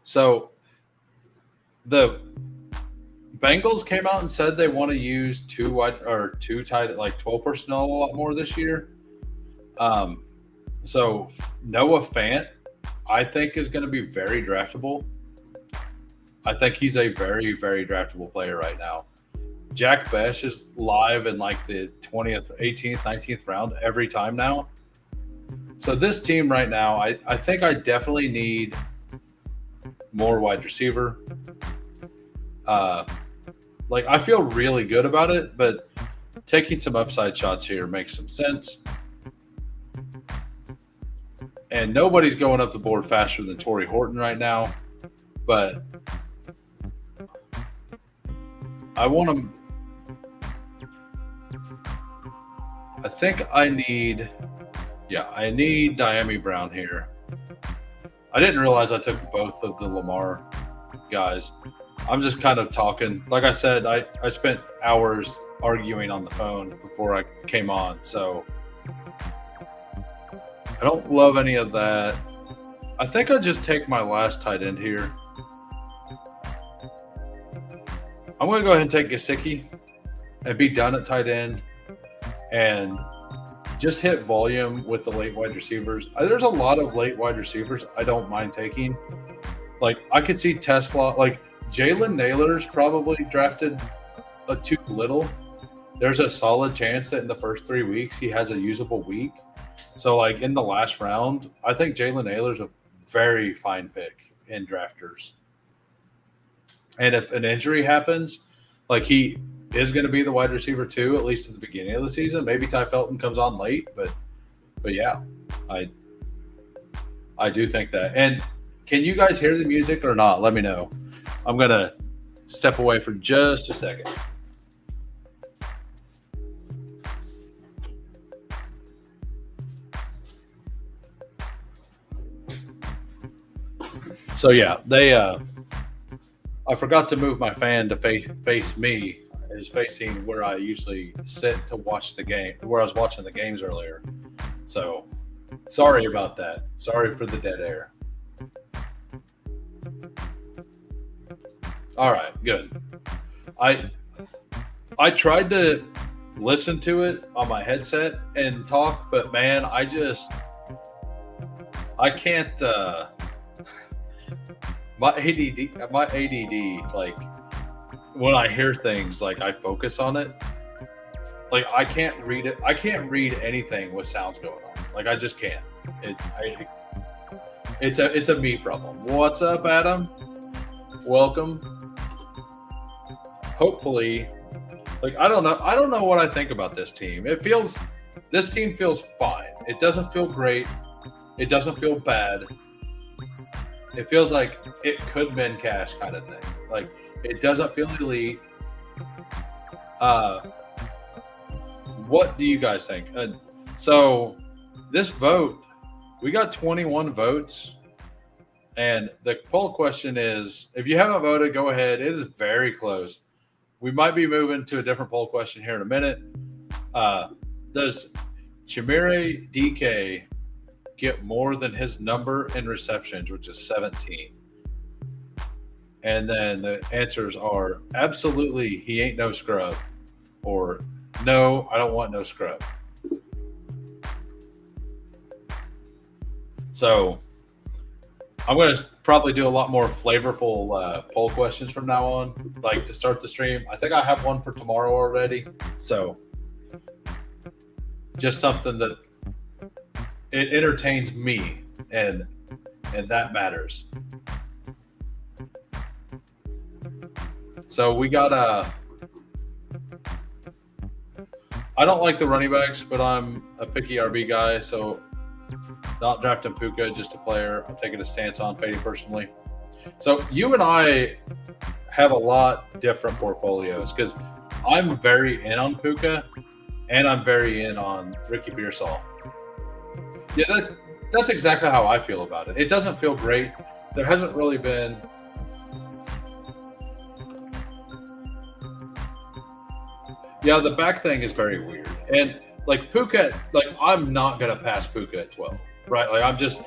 So the Bengals came out and said they want to use two tight like 12 personnel a lot more this year. So Noah Fant, I think, is going to be very draftable. I think he's a very, very draftable player right now. Jack Besh is live in like the 20th, 18th, 19th round every time now. So this team right now, I think I definitely need more wide receiver. Like I feel really good about it, but taking some upside shots here makes some sense. And nobody's going up the board faster than Torrey Horton right now, but I want to. I think I need Diami Brown here. I didn't realize I took both of the Lamar guys. I'm just kind of talking. Like I said, I spent hours arguing on the phone before I came on, so I don't love any of that. I think I'll just take my last tight end here. I'm going to go ahead and take Gesicki and be done at tight end and just hit volume with the late wide receivers. There's a lot of late wide receivers I don't mind taking. Like, I could see Tesla, like Jalen Naylor's probably drafted too little. There's a solid chance that in the first 3 weeks he has a usable week. So, like, in the last round, I think Jalen Naylor's a very fine pick in drafters. And if an injury happens, like he is going to be the wide receiver too, at least at the beginning of the season. Maybe Ty Felton comes on late, but yeah, I do think that. And can you guys hear the music or not? Let me know. I'm going to step away for just a second. So yeah, they. I forgot to move my fan to face me. Is facing where I usually sit to watch the game, where I was watching the games earlier. So sorry about that. Sorry for the dead air. All right, good. I I tried to listen to it on my headset and talk, but man, I can't. My ADD, like when I hear things, like I focus on it. Like I can't read it. I can't read anything with sounds going on. Like I just can't. It's a me problem. What's up, Adam? Welcome. Hopefully, like I don't know what I think about this team. This team feels fine. It doesn't feel great. It doesn't feel bad. It feels like it could min cash kind of thing. Like it doesn't feel elite. Uh, what do you guys think? So this vote, we got 21 votes, and the poll question is: if you haven't voted, go ahead. It is very close. We might be moving to a different poll question here in a minute. Does Chimere DK get more than his number in receptions, which is 17? And then the answers are absolutely he ain't no scrub, or no, I don't want no scrub. So I'm going to probably do a lot more flavorful poll questions from now on, like to start the stream. I think I have one for tomorrow already. So just something that it entertains me, and that matters. So we got I don't like the running backs, but I'm a picky RB guy, so not drafting Puka, just a player. I'm taking a stance on Fady personally. So you and I have a lot different portfolios because I'm very in on Puka and I'm very in on Ricky Pearsall. Yeah, that's exactly how I feel about it. It doesn't feel great. There hasn't really been. Yeah, the back thing is very weird. And like Puka, like I'm not gonna pass Puka at 12, right? Like I'm just,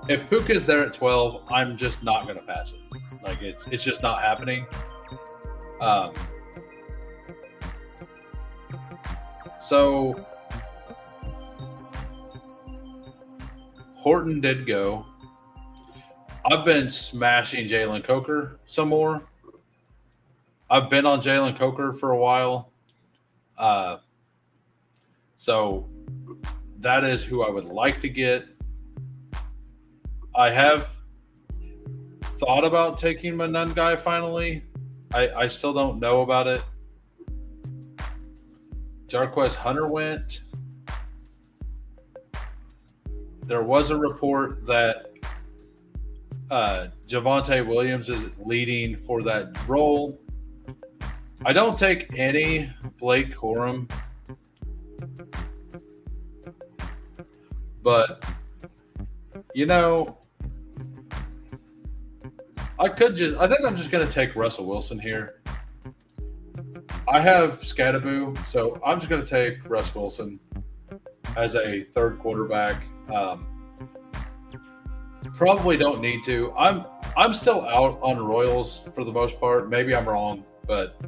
if Puka's there at 12, I'm just not gonna pass it. Like it's just not happening. So Horton did go. I've been smashing Jalen Coker some more. I've been on Jalen Coker for a while. So that is who I would like to get. I have thought about taking my Nunn guy finally. I still don't know about it. Jarquez Hunter went. There was a report that Javonte Williams is leading for that role. I don't take any Blake Corum, but you know, I think I'm just going to take Russell Wilson here. I have Scattaboo, so I'm just going to take Russ Wilson as a third quarterback. Probably don't need to. I'm still out on Royals for the most part. Maybe I'm wrong, but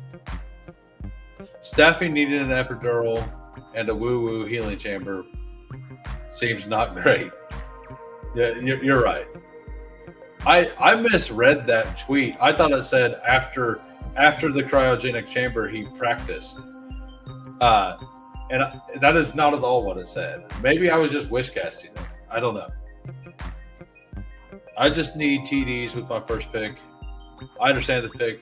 staffing needed an epidural and a woo-woo healing chamber seems not great. Yeah, you're right. I misread that tweet. I thought it said after the cryogenic chamber he practiced, and that is not at all what it said. Maybe I was just wishcasting it. I don't know. I just need TDs with my first pick. I understand the pick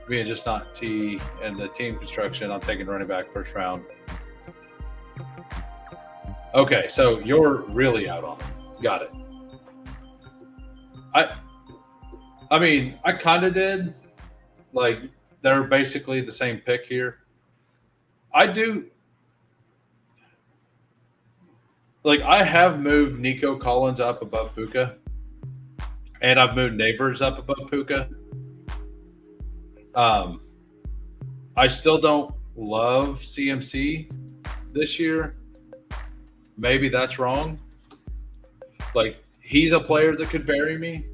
being just not T and the team construction. I'm taking running back first round. Okay, so you're really out on it. Got it. I mean, I kind of did. Like, they're basically the same pick here. I do. Like, I have moved Nico Collins up above Puka. and I've moved Neighbors up above Puka. I still don't love CMC this year. Maybe that's wrong. Like, he's a player that could bury me.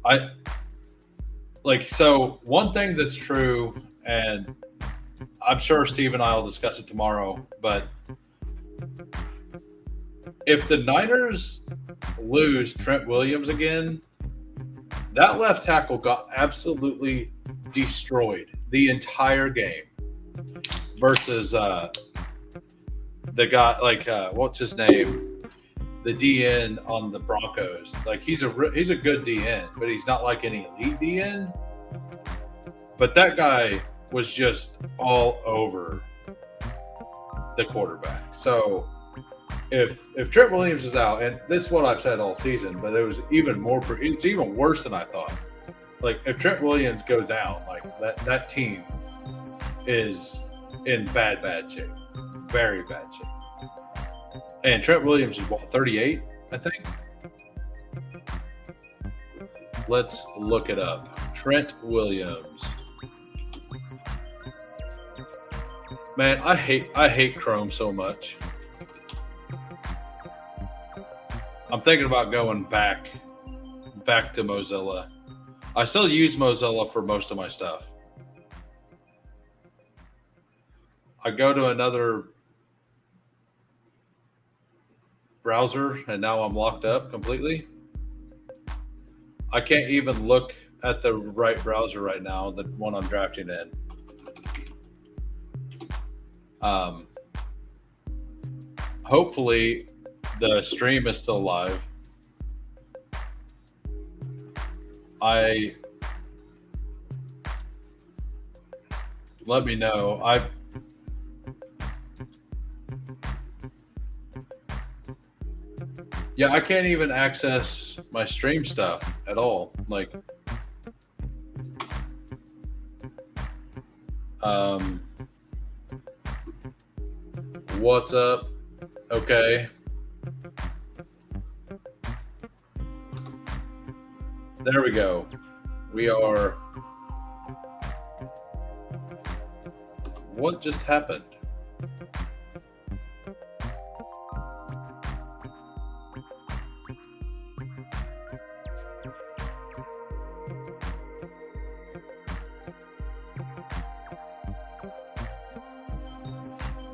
I like, so one thing that's true, and I'm sure Steve and I will discuss it tomorrow, but if the Niners lose Trent Williams again, that left tackle got absolutely destroyed the entire game versus the guy, like, what's his name? The DN on the Broncos. Like, he's a good DN, but he's not like an elite DN. But that guy was just all over the quarterback. So if Trent Williams is out, and this is what I've said all season, but it was even more. It's even worse than I thought. Like, if Trent Williams goes down, like that team is in bad shape, very bad shape. And Trent Williams is, what, 38, I think? Let's look it up. Trent Williams. Man, I hate Chrome so much. I'm thinking about going back to Mozilla. I still use Mozilla for most of my stuff. I go to another browser, and now I'm locked up completely. I can't even look at the right browser right now, the one I'm drafting in. Hopefully the stream is still live. Let me know. I can't even access my stream stuff at all. Like, what's up? Okay. There we go. We are. What just happened?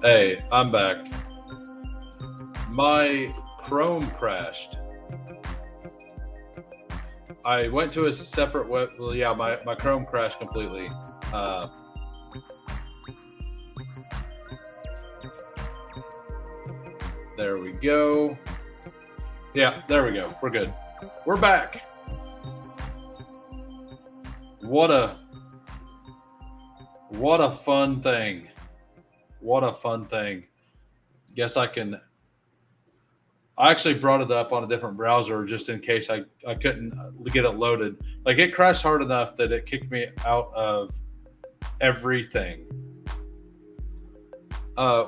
Hey, I'm back. My Chrome crashed. I went to a separate web. Well, yeah, my Chrome crashed completely. There we go. Yeah, there we go. We're good. We're back. What a fun thing. What a fun thing. Guess I actually brought it up on a different browser just in case I couldn't get it loaded. Like, it crashed hard enough that it kicked me out of everything.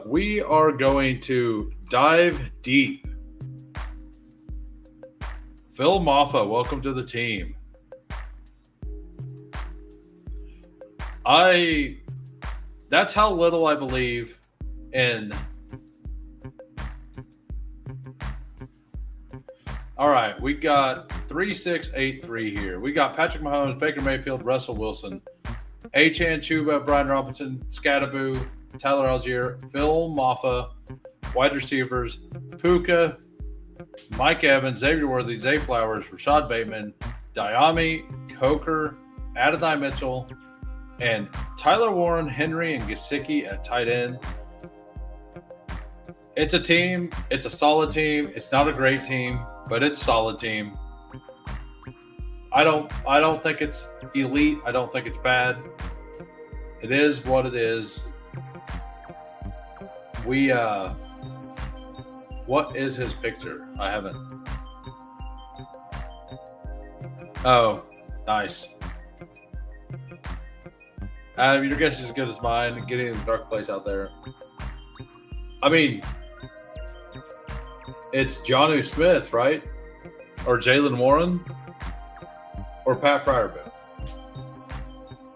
We are going to dive deep. Phil Maffa, welcome to the team. That's how little I believe in. All right, we got 3683 here. We got Patrick Mahomes, Baker Mayfield, Russell Wilson, Achan Chuba, Brian Robinson, Scattaboo, Tyler Algier, Phil Maffa, wide receivers, Puka, Mike Evans, Xavier Worthy, Zay Flowers, Rashad Bateman, Diami, Coker, Adonai Mitchell, and Tyler Warren, Henry, and Gesicki at tight end. It's a team. It's a solid team. It's not a great team, but it's a solid team. I don't think it's elite. I don't think it's bad. It is what it is. What is his picture? I haven't. Oh, nice. Adam, your guess is as good as mine. Getting in the dark place out there. I mean, it's Jonnu Smith, right? or Jalen Warren or Pat Fryermuth.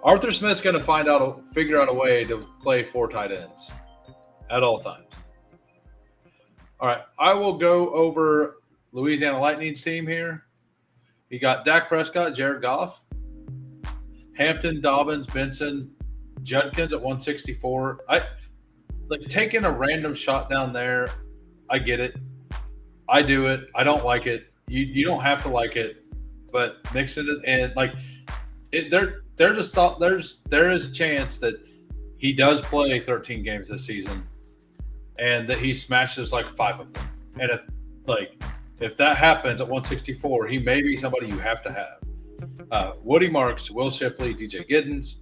Arthur Smith's going to figure out a way to play 4 tight ends at all times. All right, I will go over Louisiana Lightning's team here. You got Dak Prescott, Jared Goff, Hampton, Dobbins, Benson, Judkins at 164. Taking a random shot down there. I get it. I do it. I don't like it. You don't have to like it, but mixing it and there is a chance that he does play 13 games this season, and that he smashes like 5 of them. And if that happens at 164, he may be somebody you have to have. Woody Marks, Will Shipley, DJ Giddens.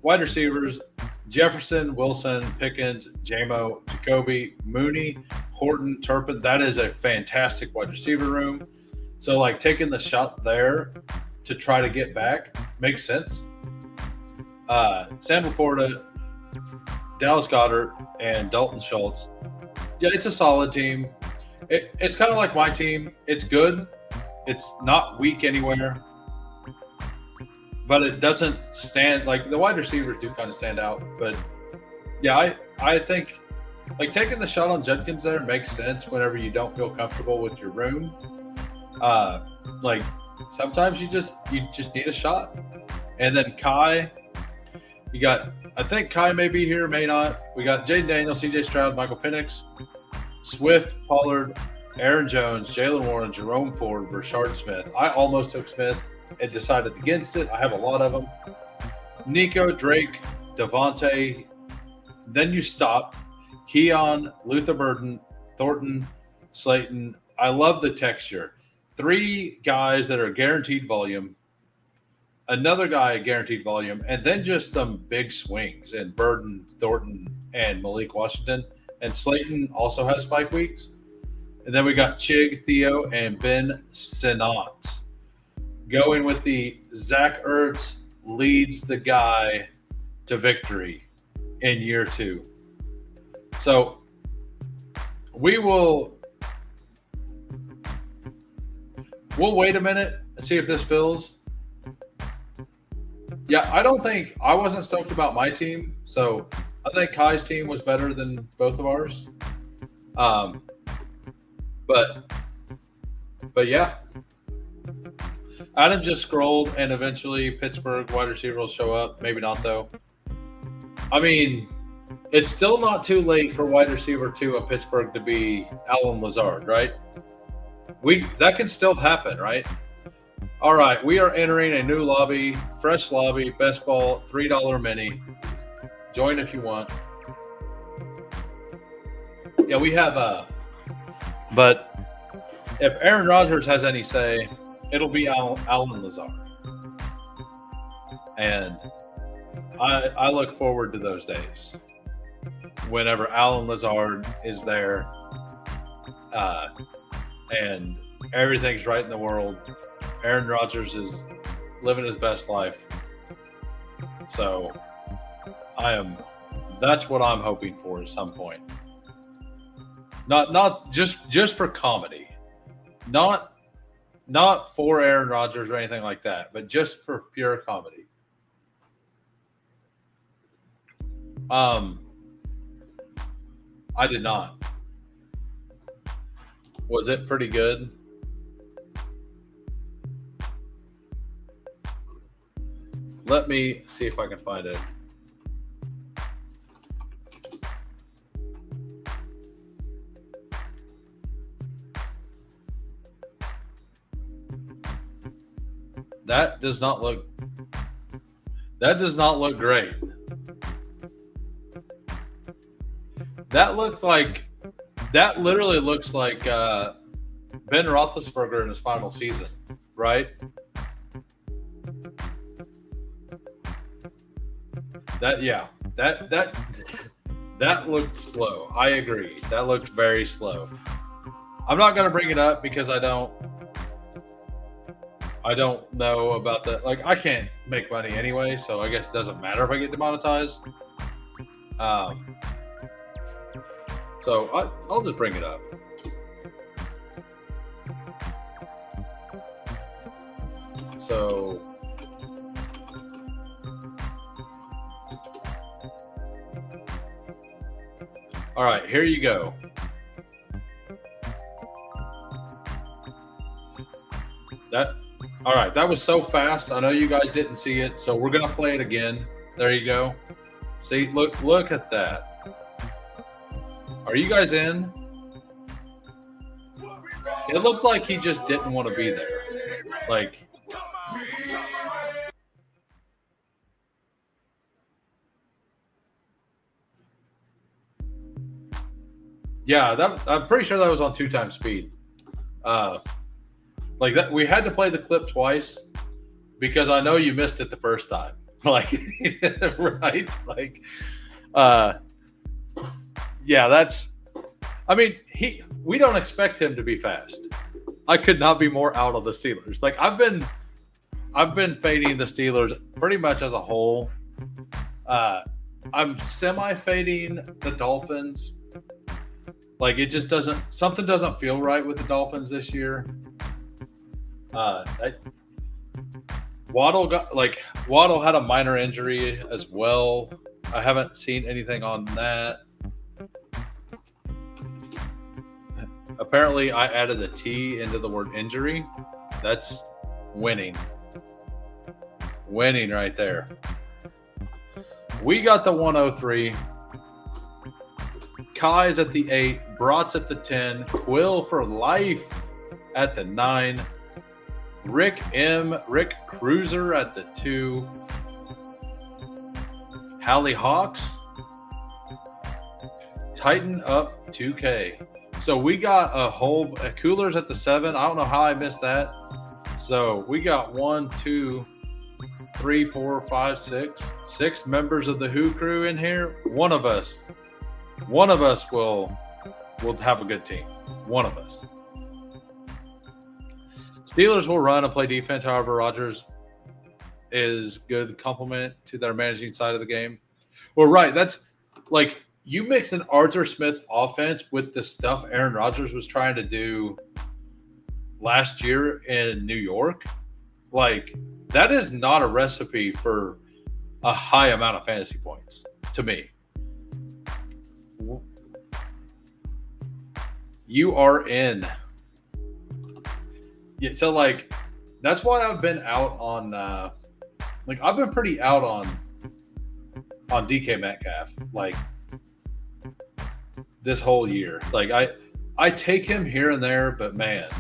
Wide receivers: Jefferson, Wilson, Pickens, Jamo, Jacoby, Mooney, Horton, Turpin. That is a fantastic wide receiver room. So, taking the shot there to try to get back makes sense. Sam Laporta, Dallas Goedert, and Dalton Schultz. Yeah, it's a solid team. It's kind of like my team. It's good. It's not weak anywhere. But it doesn't stand – the wide receivers do kind of stand out. But, yeah, I think – taking the shot on Judkins there makes sense whenever you don't feel comfortable with your room. Sometimes you just need a shot. And then Kai, you got – I think Kai may be here, may not. We got Jaden Daniels, CJ Stroud, Michael Penix, Swift, Pollard, Aaron Jones, Jalen Warren, Jerome Ford, Rashard Smith. I almost took Smith and decided against it. I have a lot of them. Nico, Drake, Devontae. Then you stop. Keon, Luther Burden, Thornton, Slayton. I love the texture. 3 guys that are guaranteed volume. Another guy guaranteed volume. And then just some big swings in Burden, Thornton, and Malik Washington. And Slayton also has spike weeks. And then we got Chig, Theo, and Ben Sinnott. Going with the Zach Ertz leads the guy to victory in year 2. So we'll wait a minute and see if this fills. Yeah, I wasn't stoked about my team, so I think Kai's team was better than both of ours. But yeah. Adam just scrolled, and eventually Pittsburgh wide receiver will show up. Maybe not, though. I mean, it's still not too late for wide receiver 2 of Pittsburgh to be Allen Lazard, right? That can still happen, right? All right, we are entering a new lobby, fresh lobby, best ball, $3 mini. Join if you want. Yeah, we have but if Aaron Rodgers has any say, it'll be Allen Lazard. And I look forward to those days whenever Allen Lazard is there and everything's right in the world. Aaron Rodgers is living his best life. So that's what I'm hoping for at some point. Not just for comedy. Not for Aaron Rodgers or anything like that, but just for pure comedy. I did not. Was it pretty good? Let me see if I can find it. That does not look great. That literally looks like Ben Roethlisberger in his final season, right? That looked slow. I agree. That looked very slow. I'm not going to bring it up because I don't know about that. Like, I can't make money anyway, so I guess it doesn't matter if I get demonetized. So I'll just bring it up. So all right, here you go. All right, that was so fast. I know you guys didn't see it, so we're gonna play it again. There you go. See, look at that. Are you guys in? It looked like he just didn't want to be there. Like, yeah, I'm pretty sure that was on 2 times speed. Like that, we had to play the clip twice because I know you missed it the first time. Like, right? Like, yeah, that's. I mean, we don't expect him to be fast. I could not be more out of the Steelers. Like, I've been fading the Steelers pretty much as a whole. I'm semi-fading the Dolphins. Like, it just something doesn't feel right with the Dolphins this year. Waddle had a minor injury as well. I haven't seen anything on that. Apparently, I added a T into the word injury. That's winning. Winning right there. We got the 103. Kai's at the 8. Brat's at the 10. Quill for life at the 9. Rick Cruiser at the 2. Hallie Hawks. Tighten up 2K. So we got a Coolers at the 7. I don't know how I missed that. So we got 1, 2, 3, 4, 5, 6 members of the Who crew in here. One of us will have a good team. One of us. Steelers will run and play defense. However, Rodgers is good complement to their managing side of the game. Well, right. That's like you mix an Arthur Smith offense with the stuff Aaron Rodgers was trying to do last year in New York. Like, that is not a recipe for a high amount of fantasy points to me. You are in. Yeah, so like that's why I've been out on I've been pretty out on DK Metcalf like this whole year. Like I take him here and there, but man.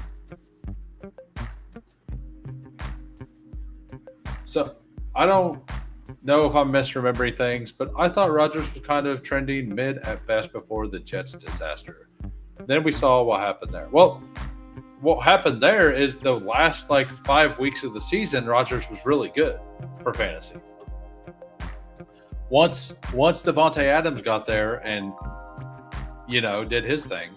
So I don't know if I'm misremembering things, but I thought Rodgers was kind of trending mid at best before the Jets disaster. Then we saw what happened there. Well, what happened there is the last 5 weeks of the season, Rodgers was really good for fantasy. Once Devontae Adams got there and did his thing,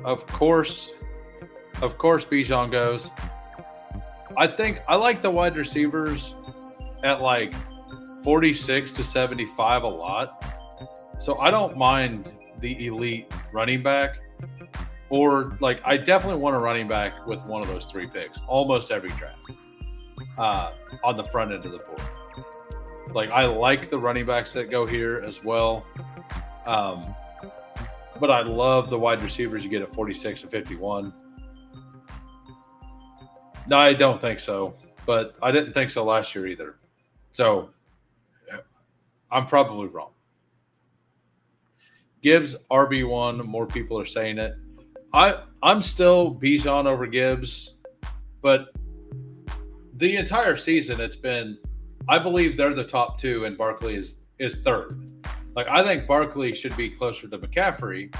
of course Bijan goes. I like the wide receivers at 46 to 75 a lot. So I don't mind the elite running back, or I definitely want a running back with one of those 3 picks almost every draft on the front end of the board. I like the running backs that go here as well, but I love the wide receivers you get at 46 and 51. No, I don't think so, but I didn't think so last year either. So I'm probably wrong. Gibbs RB1, more people are saying it. I'm still Bijan over Gibbs, but the entire season it's been, I believe they're the top 2 and Barkley is third. I think Barkley should be closer to McCaffrey.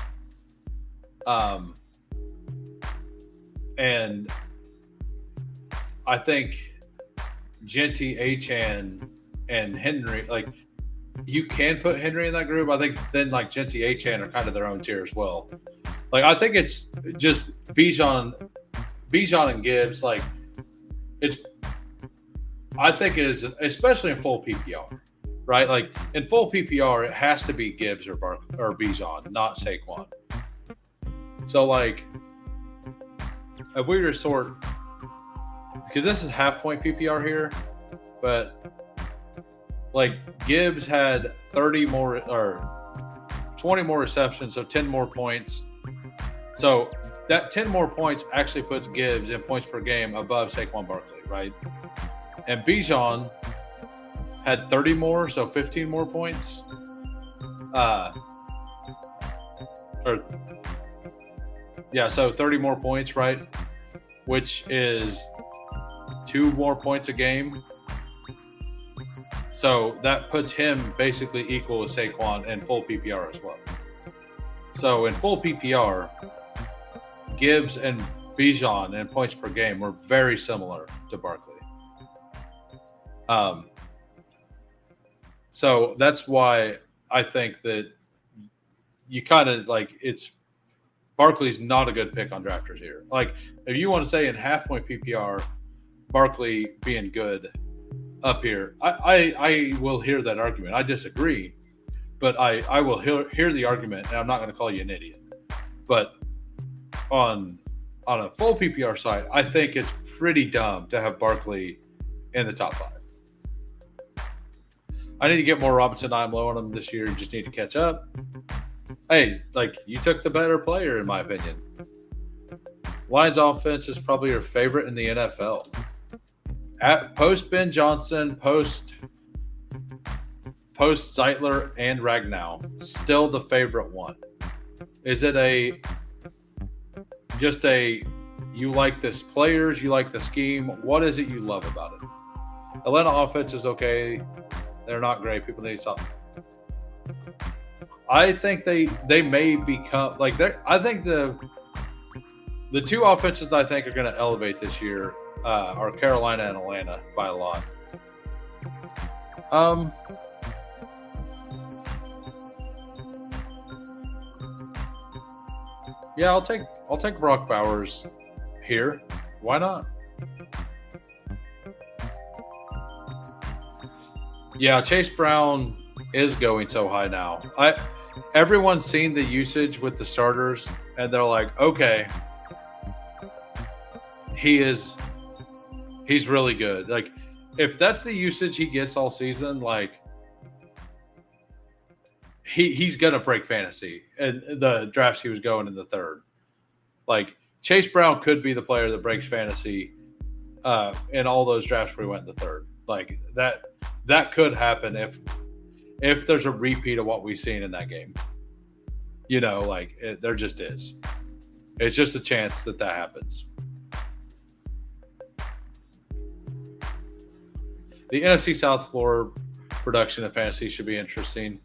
And I think Genty, Achane, and Henry, you can put Henry in that group. I think then Genty, Achane are kind of their own tier as well. I think it's just Bijan and Gibbs. I think it is, especially in full PPR, right? In full PPR, it has to be Gibbs or Bijan, not Saquon. So if we were to sort, because this is half point PPR here, but like Gibbs had 30 more or 20 more receptions, so 10 more points. So that 10 more points actually puts Gibbs in points per game above Saquon Barkley, right? And Bijan had 30 more, so 15 more points. So 30 more points, right? Which is 2 more points a game. So that puts him basically equal with Saquon in full PPR as well. So in full PPR, Gibbs and Bijan in points per game were very similar to Barkley. So that's why I think that you kind of like it's Barkley's not a good pick on drafters here. Like if you want to say in half point PPR, Barkley being good up here, I will hear that argument. I disagree, but I will hear the argument, and I'm not going to call you an idiot. But on a full PPR side, I think it's pretty dumb to have Barkley in the top 5. I need to get more Robinson. I'm low on him this year. You just need to catch up. Hey, like you took the better player, in my opinion. Lions offense is probably your favorite in the NFL. At post Ben Johnson, post Zeitler and Ragnow, still the favorite one. Is it just you like this players, you like the scheme? What is it you love about it? Atlanta offense is okay. They're not great. People need something. I think they may become like I think the 2 offenses that I think are going to elevate this year are Carolina and Atlanta by a lot. Yeah, I'll take Brock Bowers here. Why not? Yeah, Chase Brown is going so high now. Everyone's seen the usage with the starters, and they're like, okay, he's really good. Like, if that's the usage he gets all season, like he's gonna break fantasy. And the drafts he was going in the 3rd. Like Chase Brown could be the player that breaks fantasy in all those drafts where he went in the 3rd. Like that could happen if there's a repeat of what we've seen in that game. You know, like there just is. It's just a chance that happens. The NFC South floor production of fantasy should be interesting.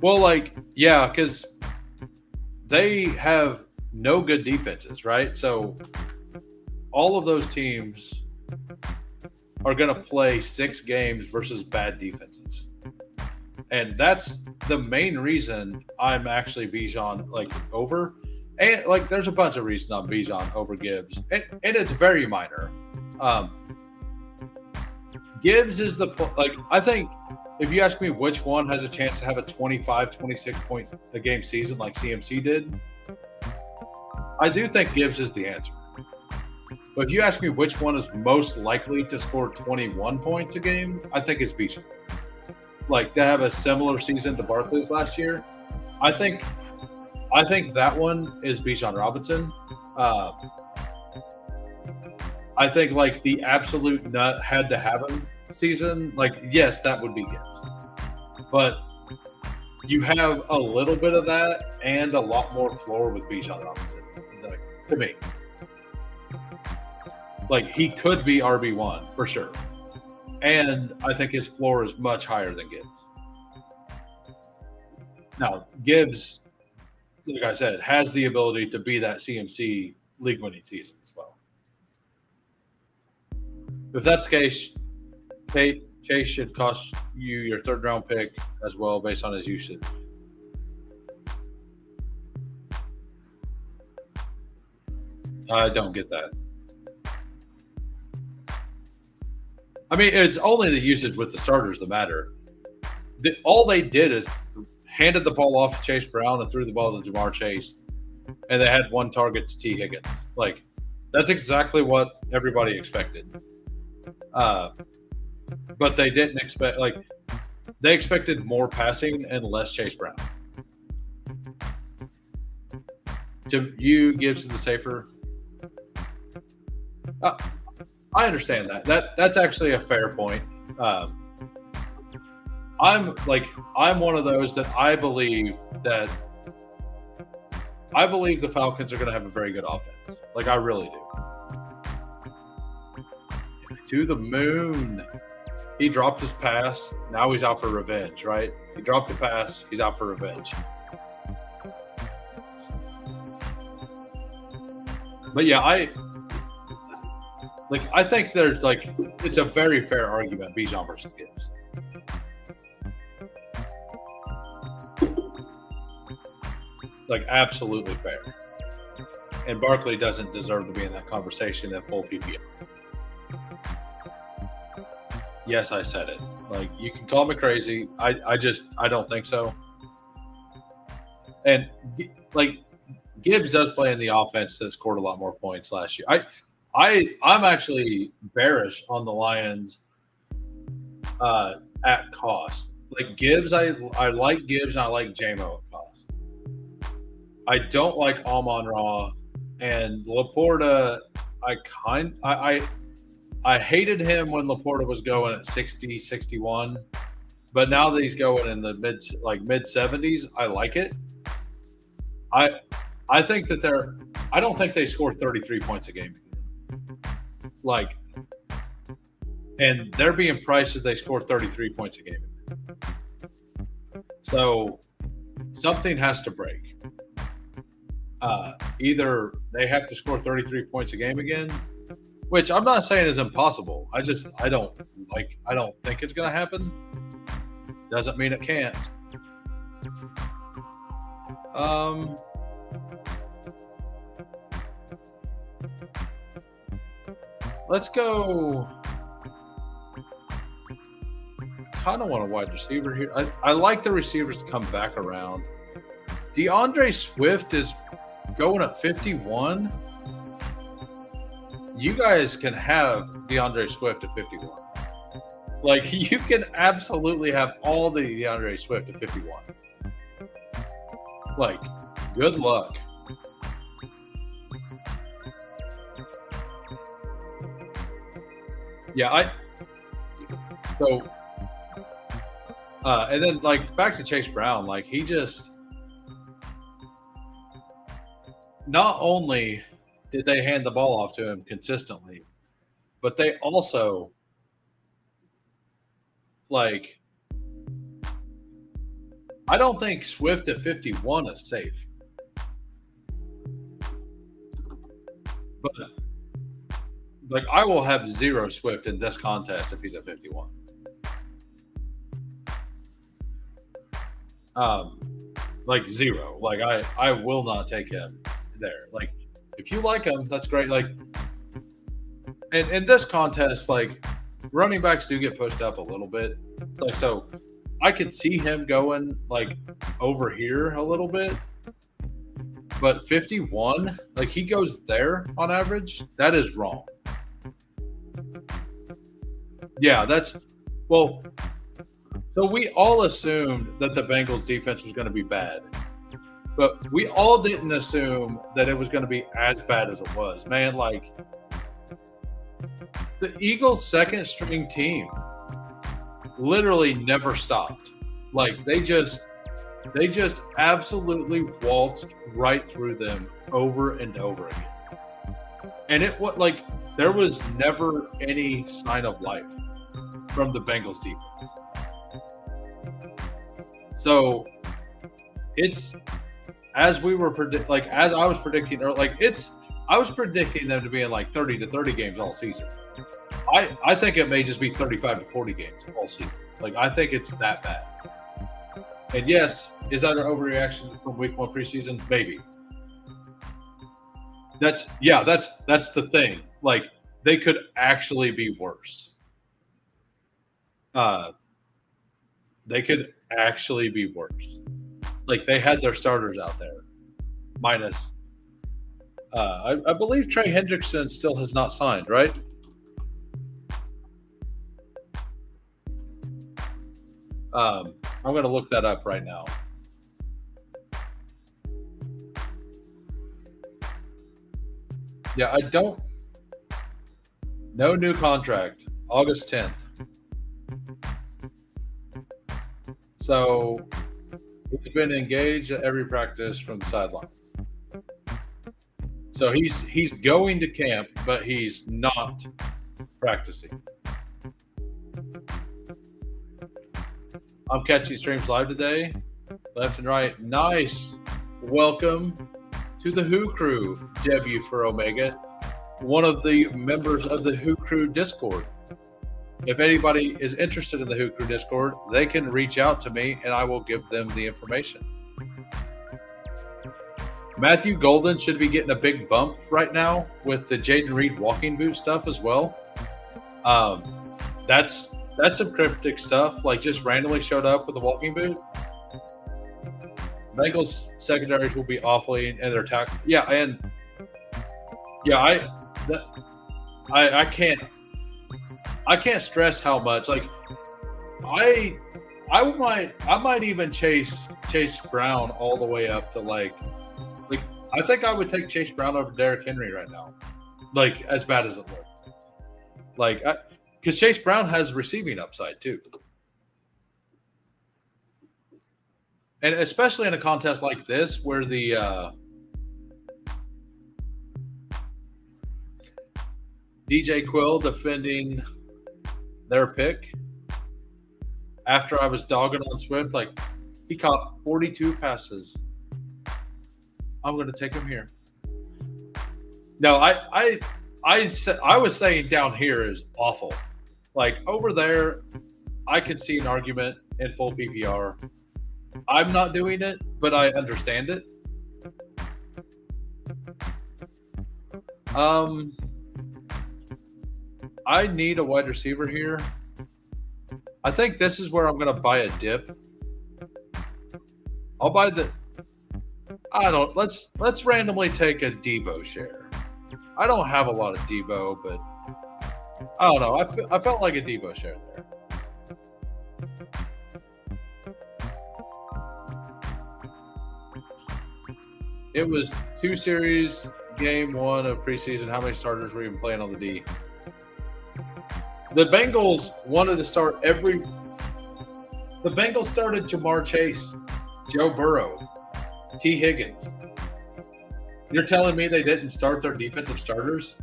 Well, like, yeah, because they have no good defenses, right? So all of those teams are going to play 6 games versus bad defenses. And that's the main reason I'm actually Bijan like over. And like there's a bunch of reasons I'm Bijan over Gibbs. And it's very minor. Gibbs is I think if you ask me which one has a chance to have a 25, 26 points a game season like CMC did, I do think Gibbs is the answer. But if you ask me which one is most likely to score 21 points a game, I think it's Bijan. Like to have a similar season to Barkley's last year, I think that one is Bijan Robinson. I think like the absolute nut had to have him season, like yes, that would be Gibbs. But you have a little bit of that and a lot more floor with Bijan Robinson. Like, to me, like he could be RB1 for sure, and I think his floor is much higher than Gibbs. Now, Gibbs, like I said, has the ability to be that CMC league-winning season as well. If that's the case, Chase should cost you your 3rd-round pick as well based on his usage. I don't get that. I mean, it's only the usage with the starters that matter. All they did is handed the ball off to Chase Brown and threw the ball to Jamar Chase, and they had 1 target to T. Higgins. Like, That's exactly what everybody expected. Uh, but they didn't expect they expected more passing and less Chase Brown. To you, Gibbs is the safer. Uh, I understand that. That's actually a fair point. Um, I'm one of those that I believe the Falcons are going to have a very good offense. Like I really do. To the moon. He dropped his pass. Now he's out for revenge, right? He dropped the pass. He's out for revenge. But yeah, I think there's it's a very fair argument, Bijan versus Gibbs. Like absolutely fair. And Barkley doesn't deserve to be in that conversation at full PPR. Yes, I said it. Like you can call me crazy. I don't think so. And like Gibbs does play in the offense that scored a lot more points last year. I'm actually bearish on the Lions at cost. Like Gibbs, I like Gibbs and I like JMO at cost. I don't like Amon-Ra and Laporta. I hated him when Laporta was going at 60, 61, but now that he's going in the mid 70s, I like it. I think that I don't think they score 33 points a game. Like, and they're being priced as they score 33 points a game. So something has to break. Either they have to score 33 points a game again, which I'm not saying is impossible. I don't think it's going to happen. Doesn't mean it can't. Let's go. Kind of want a wide receiver here. I like the receivers to come back around. DeAndre Swift is going at 51. You guys can have DeAndre Swift at 51. Like, you can absolutely have all the DeAndre Swift at 51. Like, good luck. Yeah, and then, back to Chase Brown, he just, not only did they hand the ball off to him consistently, but they also, I don't think Swift at 51 is safe. But, I will have zero Swift in this contest if he's at 51. Zero. I will not take him there. If you like him, that's great. And in this contest, running backs do get pushed up a little bit. So I could see him going over here a little bit. But 51, he goes there on average. That is wrong. Yeah, so we all assumed that the Bengals defense was going to be bad. But we all didn't assume that it was going to be as bad as it was. Man, the Eagles' second string team literally never stopped. They just absolutely waltzed right through them over and over again. And there was never any sign of life from the Bengals defense. So it's, as we were as I was predicting, I was predicting them to be in 30 to 30 games all season. I think it may just be 35 to 40 games all season. I think it's that bad. And yes, is that an overreaction from week 1 preseason? Maybe. That's the thing. They could actually be worse. They could actually be worse. They had their starters out there, minus I believe Trey Hendrickson still has not signed, right? I'm going to look that up right now. Yeah, I don't. No new contract. August 10th. So he's been engaged at every practice from the sideline. So he's going to camp, but he's not practicing. I'm catching streams live today, left and right. Nice. Welcome to the Who Crew, W for Omega, one of the members of the Who Crew Discord. If anybody is interested in the Who Crew Discord, they can reach out to me and I will give them the information. Matthew Golden should be getting a big bump right now with the Jaden Reed walking boot stuff as well. That's some cryptic stuff. Like just randomly showed up with a walking boot. Bengals secondaries will be awfully and their tackle. Yeah, and yeah, I can't stress how much. Like I might even chase Brown all the way up to like I think I would take Chase Brown over Derrick Henry right now. Like as bad as it looked. Like because Chase Brown has receiving upside too. And especially in a contest like this where the DJ Quill defending their pick after I was dogging on Swift, like he caught 42 passes. I'm going to take him here. No, I was saying down here is awful. Like over there, I could see an argument in full PPR. I'm not doing it, but I understand it. I need a wide receiver here. I think this is where I'm going to buy a dip. I'll buy the. I don't. Let's randomly take a Debo share. I don't have a lot of Debo, but I don't know. I felt like a Debo share there. It was 2 series, game 1 of preseason. How many starters were even playing on the D? The Bengals wanted to start every. The Bengals started Jamar Chase, Joe Burrow, T. Higgins. You're telling me they didn't start their defensive starters?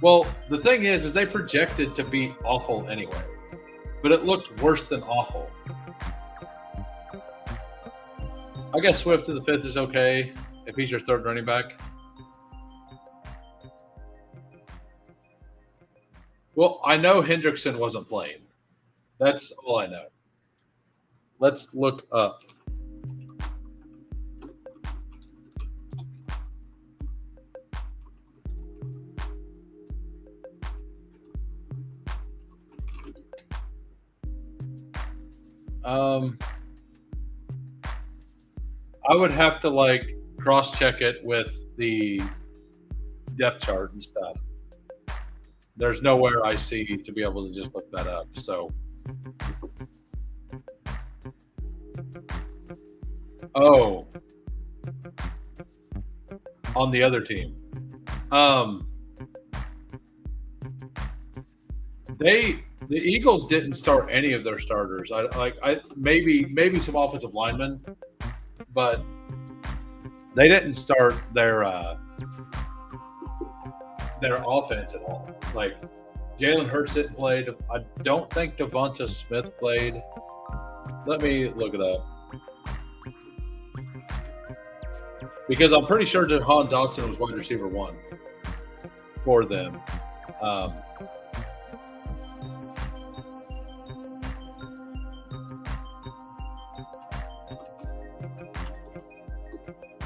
Well, the thing is they projected to be awful anyway, but it looked worse than awful. I guess Swift in the 5th is okay if he's your 3rd running back. Well, I know Hendrickson wasn't playing. That's all I know. Let's look up. I would have to cross-check it with the depth chart and stuff. There's nowhere I see to be able to just look that up. So, on the other team, the Eagles didn't start any of their starters. I maybe some offensive linemen, but they didn't start their offense at all. Like Jalen Hurts didn't play. I don't think Devonta Smith played. Let me look it up because I'm pretty sure Jahan Dotson was wide receiver 1 for them.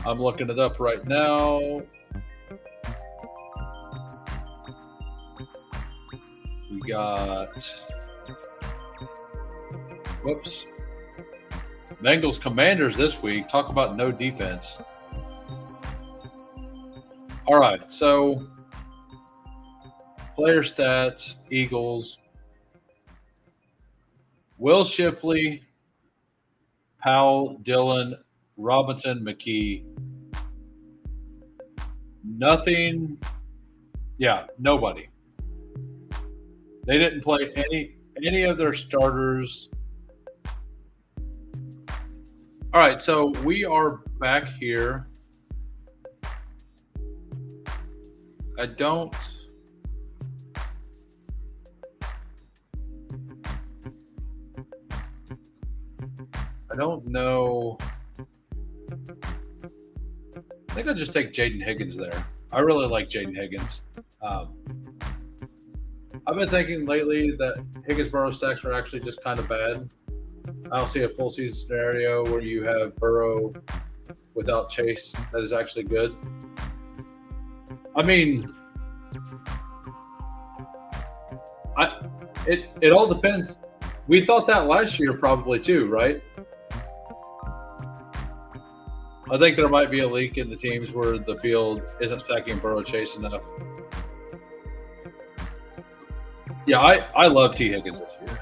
I'm looking it up right now. We got. Whoops. Bengals Commanders this week. Talk about no defense. All right, so player stats, Eagles. Will Shipley, Powell, Dillon, Robinson, McKee. Nothing. Yeah, nobody. They didn't play any of their starters. All right, so we are back here. I don't know. I think I'll just take Jaden Higgins there. I really like Jaden Higgins. I've been thinking lately that Higgins-Burrow stacks are actually just kind of bad. I don't see a full season scenario where you have Burrow without Chase that is actually good. I mean, it all depends. We thought that last year probably too, right? I think there might be a leak in the teams where the field isn't stacking Burrow Chase enough. Yeah, I love T. Higgins this year.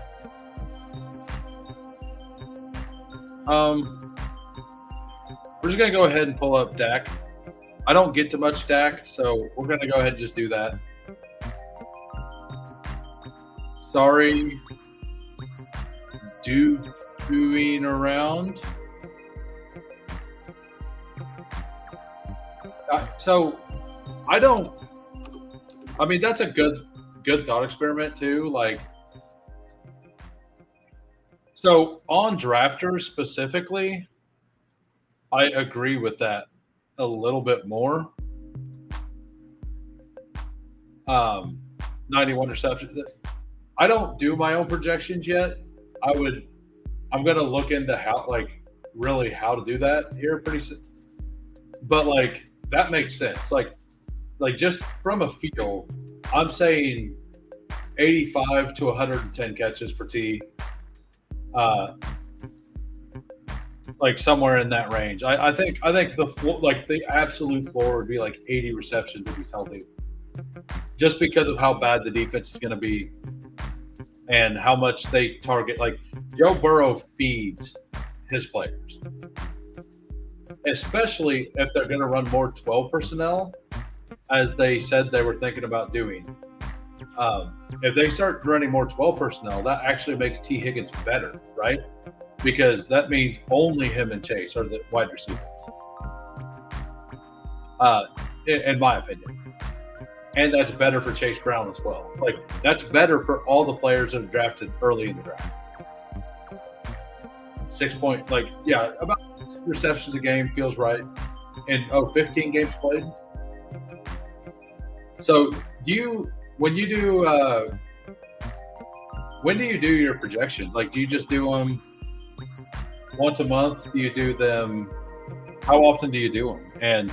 We're just going to go ahead and pull up Dak. I don't get to much Dak, so we're going to go ahead and just do that. Sorry, doing around. So I mean, that's a good thought experiment too. Like, so on drafters specifically, I agree with that a little bit more. 91 receptions. I don't do my own projections yet. I'm going to look into how to do that here pretty soon. But that makes sense. Like just from a feel, I'm saying 85 to 110 catches for T. Somewhere in that range. I think the absolute floor would be 80 receptions if he's healthy. Just because of how bad the defense is going to be and how much they target. Joe Burrow feeds his players, especially if they're going to run more 12 personnel, as they said they were thinking about doing. If they start running more 12 personnel, that actually makes T. Higgins better, right? Because that means only him and Chase are the wide receivers, in my opinion. And that's better for Chase Brown as well. That's better for all the players that are drafted early in the draft. 6 point, about 6 receptions a game feels right. And 15 games played. So when do you do your projections? Do you just do them once a month? Do you do them? How often do you do them? And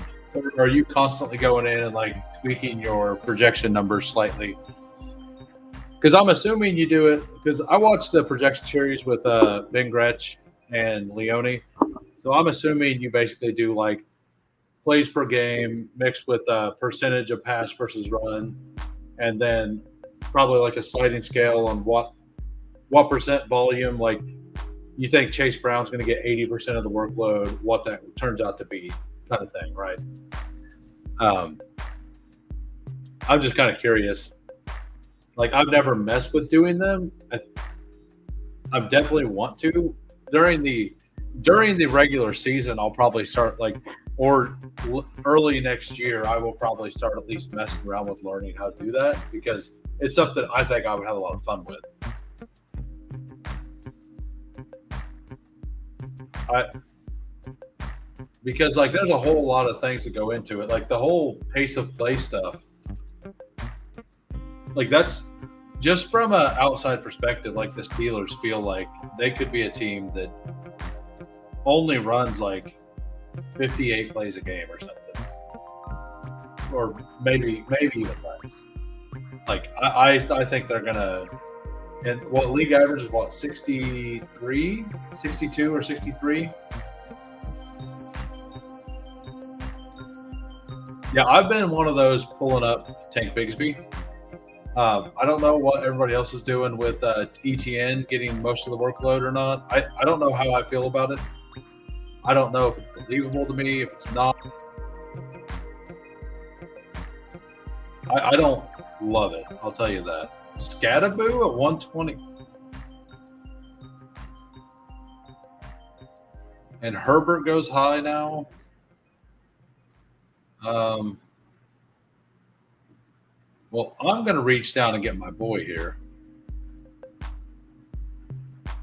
are you constantly going in and tweaking your projection numbers slightly? Because I'm assuming you do it. Because I watched the projection series with Ben Gretsch and Leone, so I'm assuming you basically do plays per game mixed with percentage of pass versus run, and then probably a sliding scale on what percent volume you think Chase Brown's going to get 80% of the workload, what that turns out to be, kind of thing, right? I'm just kind of curious. I've never messed with doing them. I definitely want to. During the regular season, I'll probably start or early next year, I will probably start at least messing around with learning how to do that, because it's something I think I would have a lot of fun with. Because there's a whole lot of things that go into it, the whole pace of play stuff. That's just from an outside perspective. The Steelers feel like they could be a team that only runs 58 plays a game or something, or maybe even less. I think they're gonna And what league average is what, 63, 62 or 63? Yeah, I've been one of those pulling up Tank Bigsby. I don't know what everybody else is doing with ETN getting most of the workload or not. I don't know how I feel about it. I don't know if it's believable to me, if it's not. I don't love it. I'll tell you that. Scadaboo at 120. And Herbert goes high now. Well, I'm going to reach down and get my boy here.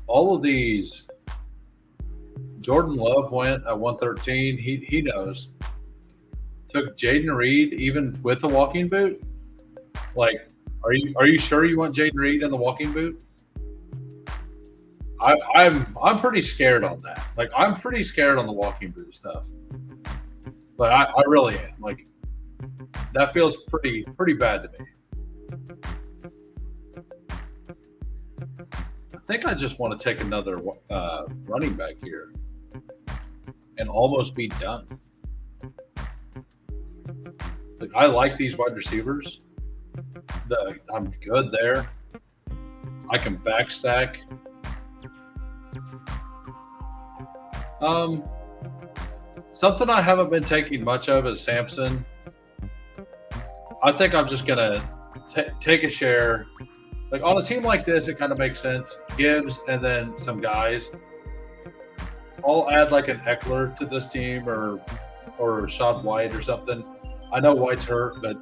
All of these. Jordan Love went at 113. He knows. Took Jaden Reed even with a walking boot. Like, are you sure you want Jaden Reed in the walking boot? I'm pretty scared on that. Like, I'm pretty scared on the walking boot stuff. But I really am. Like, that feels pretty bad to me. I think I just want to take another running back here and almost be done. Like, I like these wide receivers. I'm good there. I can backstack. Something I haven't been taking much of is Sampson. I think I'm just gonna take a share. Like, on a team like this, it kind of makes sense. Gibbs and then some guys. I'll add like an Eckler to this team or Rashad White or something. I know White's hurt, but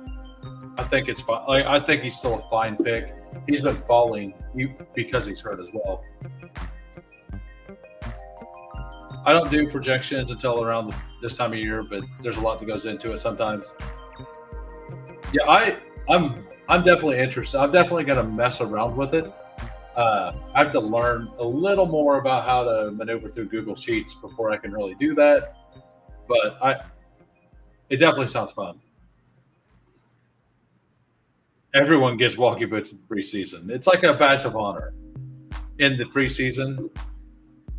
I think it's fine. Like, I think he's still a fine pick. He's been falling because he's hurt as well. I don't do projections until around this time of year, but there's a lot that goes into it sometimes. Yeah, I'm definitely interested. I'm definitely going to mess around with it. I have to learn a little more about how to maneuver through Google Sheets before I can really do that. But it definitely sounds fun. Everyone gets walkie boots in the preseason. It's like a badge of honor in the preseason.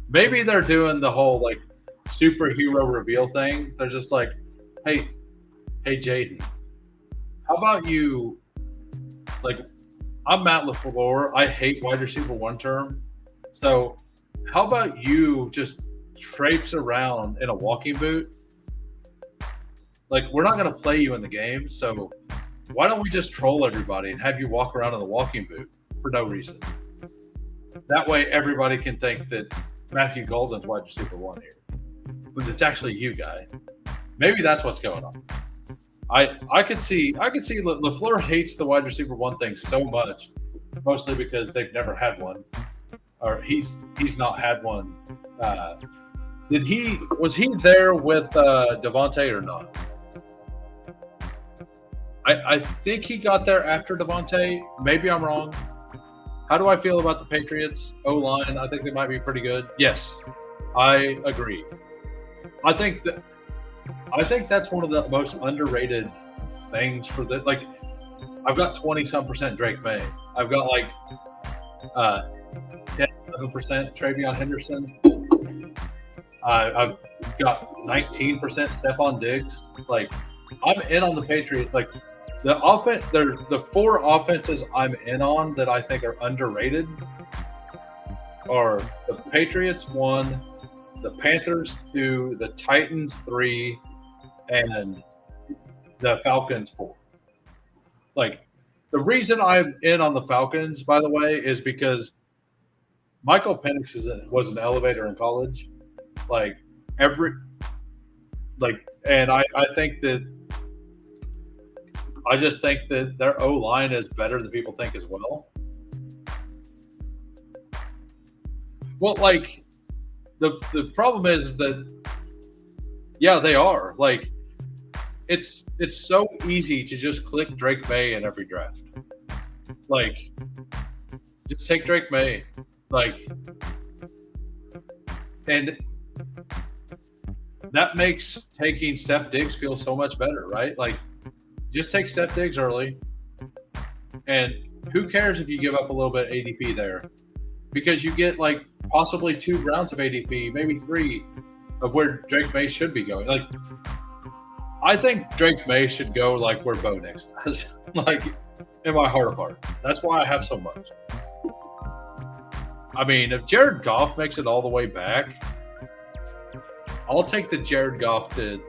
Maybe they're doing the whole like superhero reveal thing. They're just like, hey, Jaden, how about you? Like, I'm Matt LaFleur. I hate wide receiver one term. So how about you just traipse around in a walking boot? Like, we're not going to play you in the game. So why don't we just troll everybody and have you walk around in the walking boot for no reason? That way everybody can think that Matthew Golden's wide receiver one here. But it's actually you, guy. Maybe that's what's going on. I could see LaFleur hates the wide receiver one thing so much, mostly because they've never had one, or he's not had one. Was he there with Devontae or not? I think he got there after Devontae. Maybe I'm wrong. How do I feel about the Patriots O-line? I think they might be pretty good. Yes, I agree. I think that's one of the most underrated things for the, like, I've got 20-some% Drake May. I've got like 10-11% Travion Henderson. I've got 19% Stephon Diggs. Like, I'm in on the Patriots. Like, the offense, the four offenses I'm in on that I think are underrated are the Patriots 1, the Panthers 2, the Titans 3, and the Falcons 4. Like, the reason I'm in on the Falcons, by the way, is because Michael Penix was an elevator in college. And I think that I just think that their O-line is better than people think as well. Well, like, the problem is that, yeah, they are. Like, it's so easy to just click Drake May in every draft. Like, just take Drake May. Like, and that makes taking Steph Diggs feel so much better, right? Like, just take Steph Diggs early, and Who cares if you give up a little bit of ADP there? Because you get like possibly 2 rounds of ADP, maybe 3 of where Drake May should be going. Like, I think Drake May should go like where Bo Nix does, like in my heart of heart. That's why I have so much. I mean, if Jared Goff makes it all the way back, I'll take the Jared Goff to.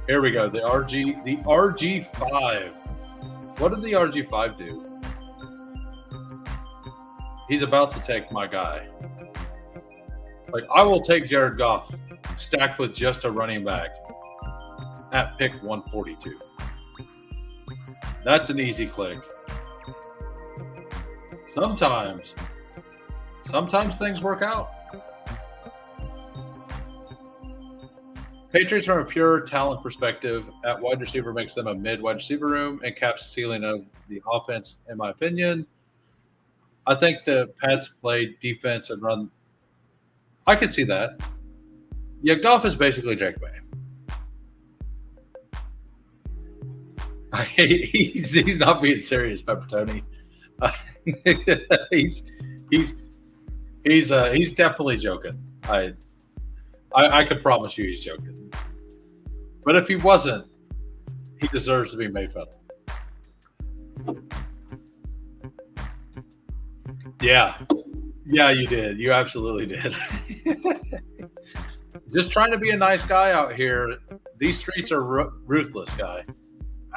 Here we go. The RG5. What did the RG5 do? He's about to take my guy. Like, I will take Jared Goff stacked with just a running back at pick 142. That's an easy click. Sometimes things work out. Patriots, from a pure talent perspective, at wide receiver makes them a mid-wide receiver room and caps the ceiling of the offense, in my opinion. I think the Pats play defense and run. I could see that. Yeah, Goff is basically Drake May. He's not being serious, Peppertoni. He's definitely joking. I could promise you he's joking. But if he wasn't, he deserves to be made fun of. Yeah, you did. You absolutely did. Just trying to be a nice guy out here. These streets are ruthless, guy.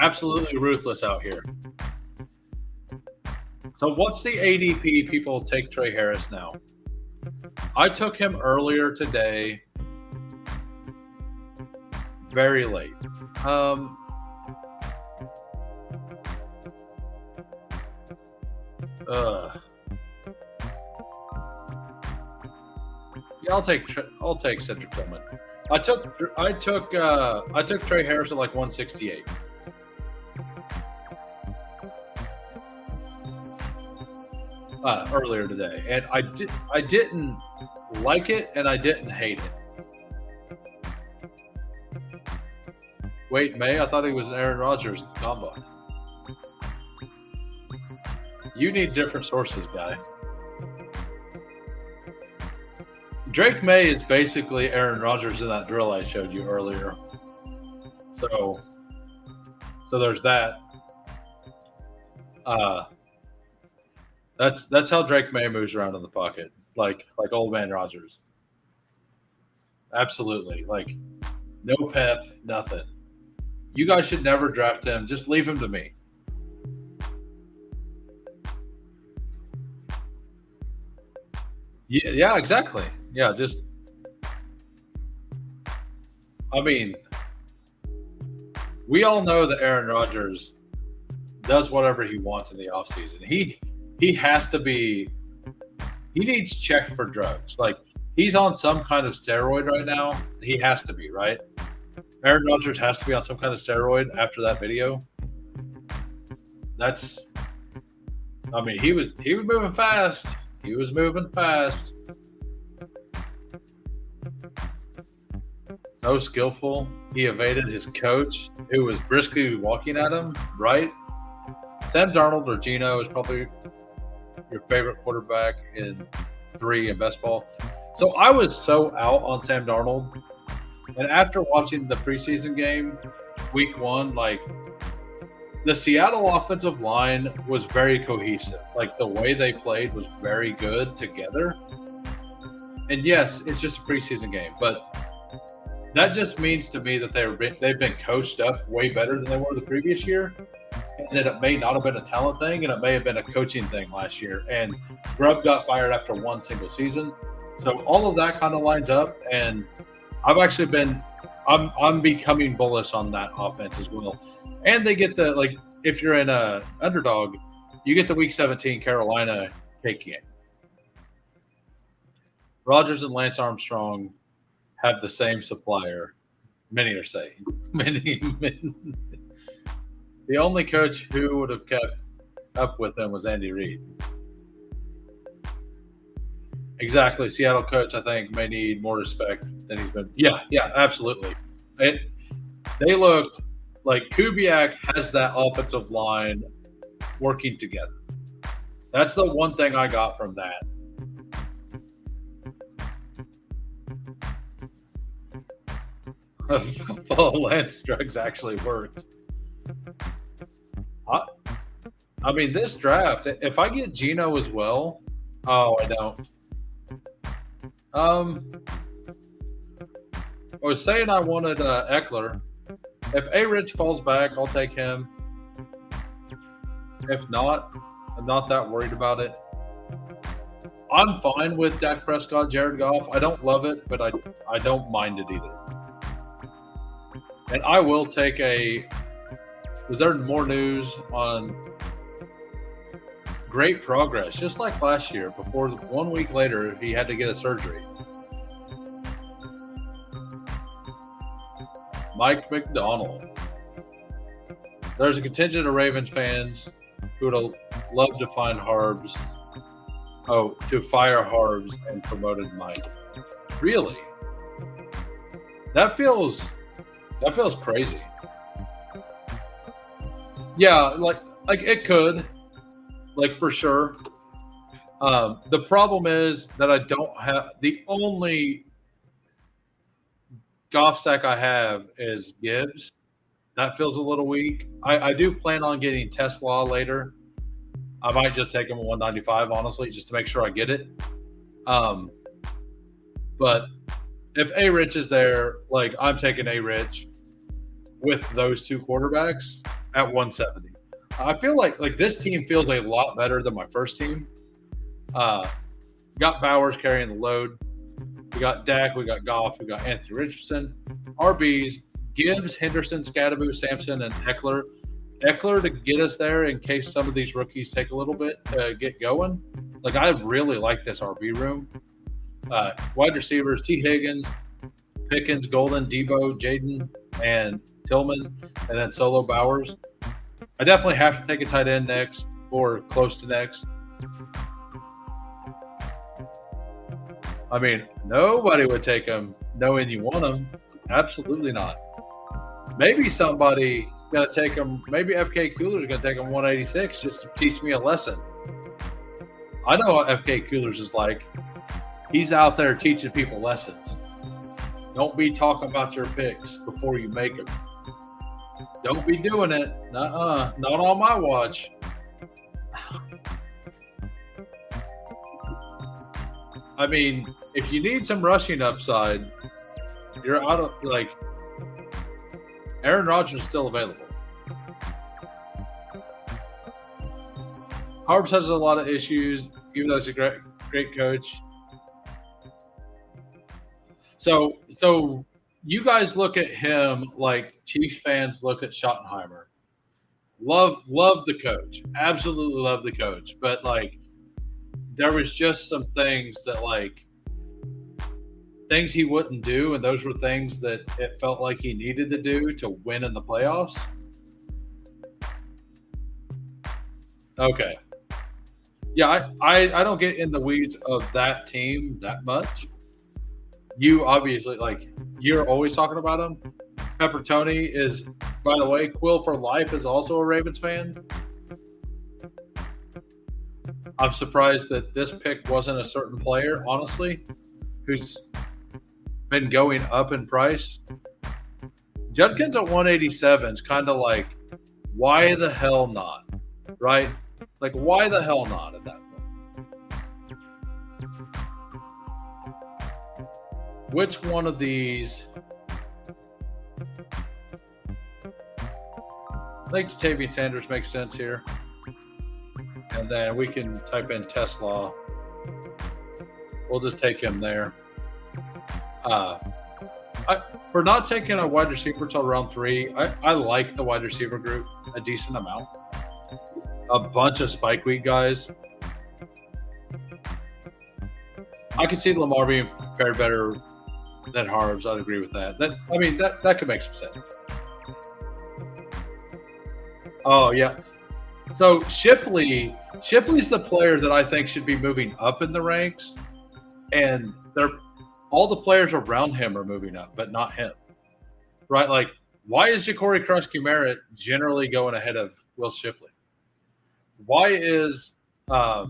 Absolutely ruthless out here. So what's the ADP people take Trey Harris now? I took him earlier today. Very late. Yeah, I'll take Cedric Tillman. I took Trey Harris at like 168. Earlier today, and I didn't like it and I didn't hate it. Wait, May? I thought he was Aaron Rodgers combo. You need different sources, guy. Drake May is basically Aaron Rodgers in that drill I showed you earlier. So there's that. That's how Drake May moves around in the pocket, like old man Rodgers. Absolutely, like no pep, nothing. You guys should never draft him. Just leave him to me. Yeah, exactly. Yeah, just. I mean, we all know that Aaron Rodgers does whatever he wants in the offseason. He has to be. He needs checked for drugs. Like, he's on some kind of steroid right now. He has to be, right? Aaron Rodgers has to be on some kind of steroid after that video. That's. I mean, he was moving fast. He was moving fast. So skillful. He evaded his coach, who was briskly walking at him, right? Sam Darnold or Geno is probably your favorite quarterback in 3 in best ball. So I was so out on Sam Darnold. And after watching the preseason game, week 1, like, the Seattle offensive line was very cohesive. Like, the way they played was very good together. And yes, it's just a preseason game, but that just means to me that they've been coached up way better than they were the previous year. And that it may not have been a talent thing, and it may have been a coaching thing last year. And Grubb got fired after 1 single season. So all of that kind of lines up, and I've actually been I'm becoming bullish on that offense as well. And they get the, like, if you're in a underdog, you get the week 17 Carolina cake game. Rodgers and Lance Armstrong have the same supplier. Many are saying. Many. The only coach who would have kept up with him was Andy Reid. Exactly. Seattle coach, I think, may need more respect than he's been. Yeah, absolutely. They looked like Kubiak has that offensive line working together. That's the one thing I got from that. Full Lance drugs actually worked. I mean, this draft, if I get Gino as well, oh, I don't. I was saying I wanted Eckler. If A. Rich falls back, I'll take him. If not, I'm not that worried about it. I'm fine with Dak Prescott, Jared Goff. I don't love it, but I don't mind it either. And I will take a. Was there more news on great progress, just like last year? Before 1 week later, he had to get a surgery. Mike McDonald. There's a contingent of Ravens fans who would love to find Harbs. Oh, to fire Harbs and promoted Mike. Really? That feels crazy. Yeah, like it could, like for sure. The problem is that I don't have the only Goff stack I have is Gibbs. That feels a little weak. I do plan on getting Tesla later. I might just take him at 195, honestly, just to make sure I get it. But if A. Rich is there, like I'm taking A. Rich with those two quarterbacks at 170. I feel like this team feels a lot better than my first team. Got Bowers carrying the load. We got Dak, we got Goff, we got Anthony Richardson. RBs, Gibbs, Henderson, Scadaboo, Sampson, and Eckler. Eckler to get us there in case some of these rookies take a little bit to get going. Like, I really like this RB room. Wide receivers, T. Higgins, Pickens, Golden, Debo, Jaden, and Tillman, and then Solo Bowers. I definitely have to take a tight end next or close to next. I mean, nobody would take him knowing you want him. Absolutely not. Maybe somebody's going to take him. Maybe FK Cooler's going to take him 186 just to teach me a lesson. I know what FK Coolers is like. He's out there teaching people lessons. Don't be talking about your picks before you make them. Don't be doing it. Not on my watch. I mean, if you need some rushing upside, you're out of, like, Aaron Rodgers is still available. Harbs has a lot of issues, even though he's a great coach. So you guys look at him like Chiefs fans look at Schottenheimer. Love the coach. Absolutely love the coach. But, like, there was just some things that, like, things he wouldn't do, and those were things that it felt like he needed to do to win in the playoffs. Okay. Yeah, I don't get in the weeds of that team that much. You obviously, like, you're always talking about him. Pepper Tony is, by the way, Quill for Life is also a Ravens fan. I'm surprised that this pick wasn't a certain player, honestly, who's been going up in price. Judkins at 187 is kind of like, why the hell not? Right? Like, why the hell not at that point? Which one of these? I think Tavian Sanders makes sense here. And then we can type in Tesla. We'll just take him there. For not taking a wide receiver till round 3, I like the wide receiver group a decent amount. A bunch of spike week guys. I could see Lamar being fared better than Harbs. I'd agree with that. That could make some sense. Oh, yeah. So Shipley's the player that I think should be moving up in the ranks, and all the players around him are moving up, but not him. Right? Like, why is Ja'Cory Krusky Merritt generally going ahead of Will Shipley? Why is so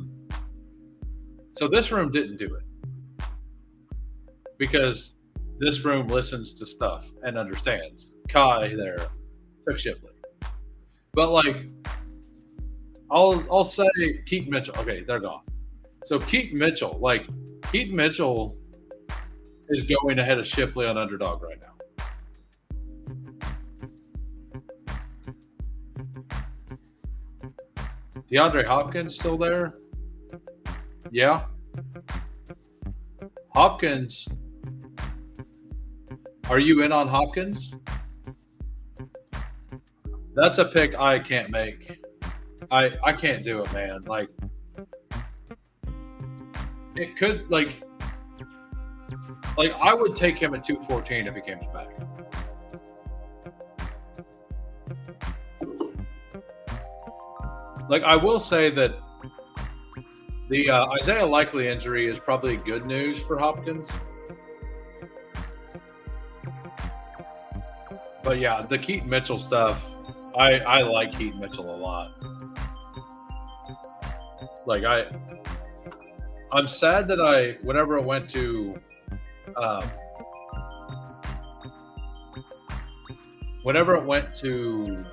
this room didn't do it because this room listens to stuff and understands. Kai there took Shipley, but like I'll say Keaton Mitchell. Okay, they're gone. So Keaton Mitchell is going ahead of Shipley on underdog right now. DeAndre Hopkins still there? Yeah. Hopkins. Are you in on Hopkins? That's a pick I can't make. I can't do it, man. Like it could like I would take him at 214 if he came back. Like I will say that the Isaiah Likely injury is probably good news for Hopkins. But yeah, the Keaton Mitchell stuff, I like Keaton Mitchell a lot. Like I'm sad that whenever it went to whenever it went to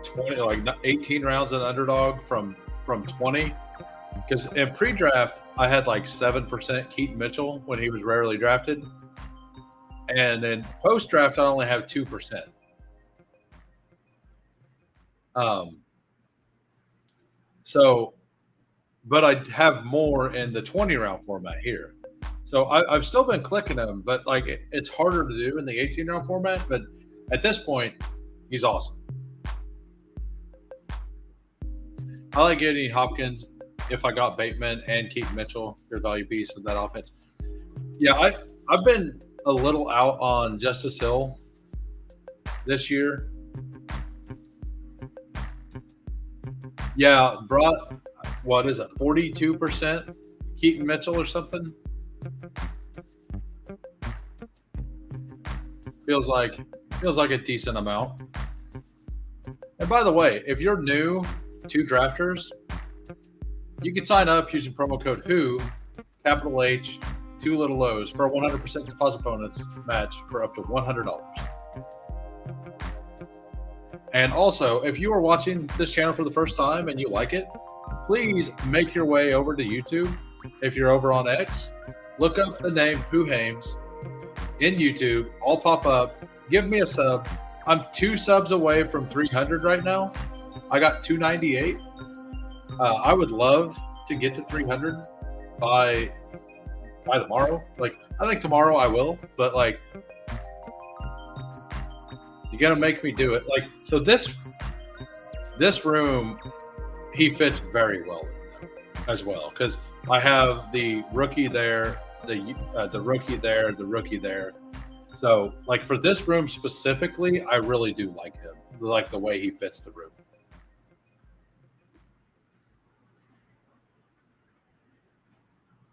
20, like 18 rounds an underdog from 20, because in pre-draft I had like 7% Keaton Mitchell when he was rarely drafted, and then post-draft I only have 2%. So, but I have more in the 20 round format here. So I've still been clicking him, but like it's harder to do in the 18 round format. But at this point, he's awesome. I like getting Hopkins if I got Bateman and Keaton Mitchell, your value piece of that offense. Yeah, I've been a little out on Justice Hill this year. Yeah, brought what is it, 42% Keaton Mitchell or something? Feels like a decent amount. And by the way, if you're new to Drafters, you can sign up using promo code WHO, capital H, 2 little O's, for a 100% deposit bonus match for up to $100. And also, if you are watching this channel for the first time and you like it, please make your way over to YouTube. If you're over on X, look up the name Who Hames in YouTube. I'll pop up. Give me a sub. I'm 2 subs away from 300 right now. I got 298. I would love to get to 300 by tomorrow. Like, I think tomorrow I will, but like, you gotta make me do it. Like, so this room, he fits very well as well, because I have the rookie there, the rookie there, the rookie there. So, like, for this room specifically, I really do like him, like the way he fits the room.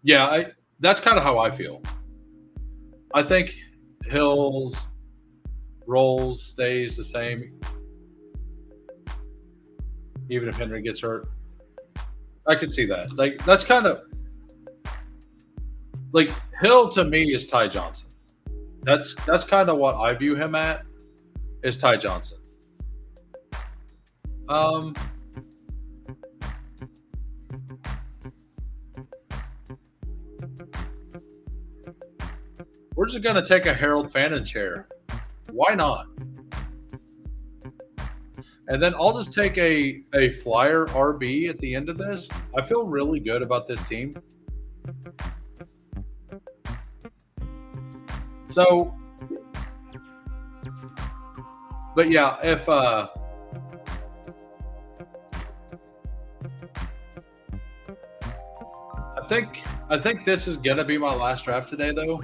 Yeah, that's kind of how I feel. I think Hill's roles stays the same, even if Henry gets hurt. I can see that. Like, that's kind of like Hill to me is Ty Johnson. That's kind of what I view him at, is Ty Johnson. We're just gonna take a Harold Fannin chair. Why not? And then I'll just take a flyer RB at the end of this. I feel really good about this team. So, but yeah, if I think this is gonna be my last draft today, though.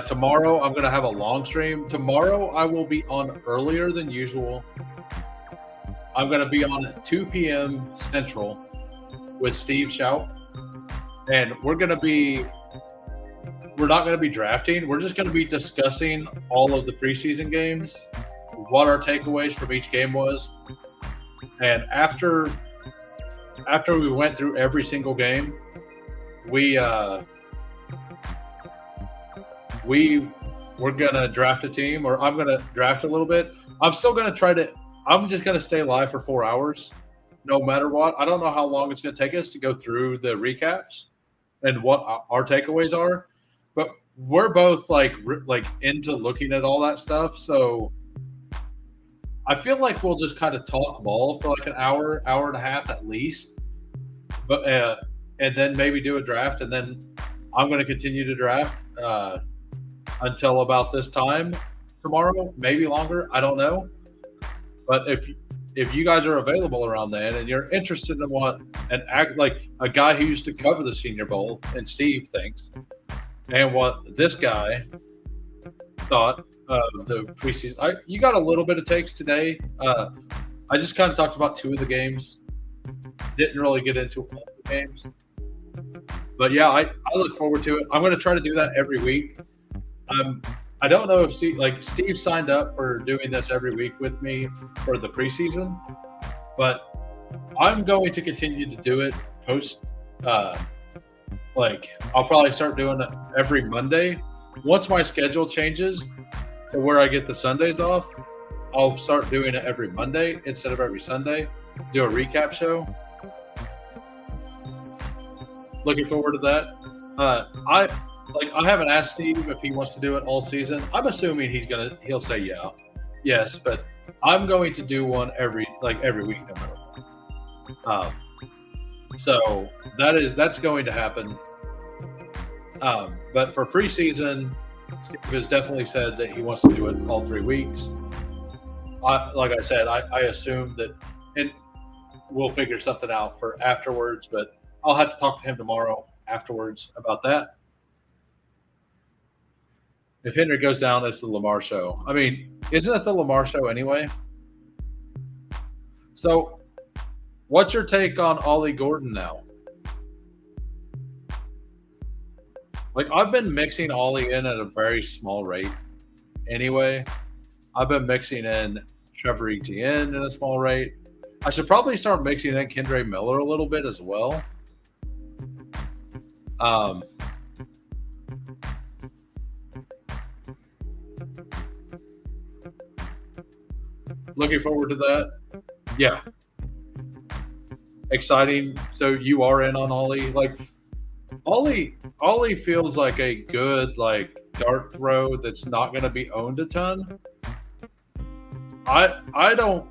Tomorrow I'm gonna have a long stream. Tomorrow I will be on earlier than usual. I'm gonna be on at 2 p.m. Central with Steve Schaup, and we're not gonna be drafting. We're just gonna be discussing all of the preseason games, what our takeaways from each game was, And after we went through every single game, we we're gonna draft a team, or I'm gonna draft a little bit. I'm still gonna try to. I'm just gonna stay live for 4 hours, no matter what. I don't know how long it's gonna take us to go through the recaps and what our takeaways are, but we're both like into looking at all that stuff. So I feel like we'll just kind of talk ball for like an hour, hour and a half at least, but and then maybe do a draft, and then I'm going to continue to draft until about this time tomorrow, maybe longer. I don't know, but if you guys are available around then and you're interested in what an act like a guy who used to cover the Senior Bowl and Steve thinks, and what this guy thought of the preseason, you got a little bit of takes today. I just kind of talked about 2 of the games, didn't really get into all the games, but yeah, I look forward to it. I'm going to try to do that every week. I don't know if Steve signed up for doing this every week with me for the preseason, but I'm going to continue to do it post. I'll probably start doing it every Monday. Once my schedule changes to where I get the Sundays off, I'll start doing it every Monday instead of every Sunday. Do a recap show. Looking forward to that. I haven't asked Steve if he wants to do it all season. I'm assuming he'll say yes, but I'm going to do one every week no matter what. So that's going to happen. But for preseason, Steve has definitely said that he wants to do it all 3 weeks. Like I said, I assume that, and we'll figure something out for afterwards, but I'll have to talk to him tomorrow afterwards about that. If Henry goes down, it's the Lamar show. I mean, isn't it the Lamar show anyway? So, what's your take on Ollie Gordon now? Like, I've been mixing Ollie in at a very small rate anyway. I've been mixing in Trevor Etienne in a small rate. I should probably start mixing in Kendre Miller a little bit as well. Looking forward to that. Yeah. Exciting. So you are in on Ollie. Like, Ollie feels like a good dart throw that's not going to be owned a ton. I don't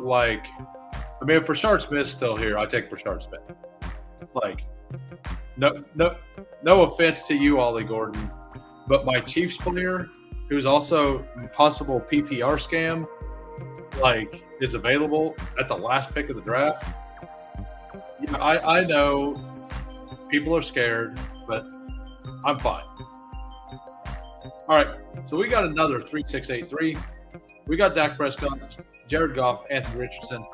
like. I mean, if Brashard Smith's still here, I take Brashard Smith. Like, no offense to you, Ollie Gordon, but my Chiefs player, who's also a possible PPR scam, is available at the last pick of the draft. Yeah, I know people are scared, but I'm fine. All right, so we got another 3-6-8-3. We got Dak Prescott, Jared Goff, Anthony Richardson.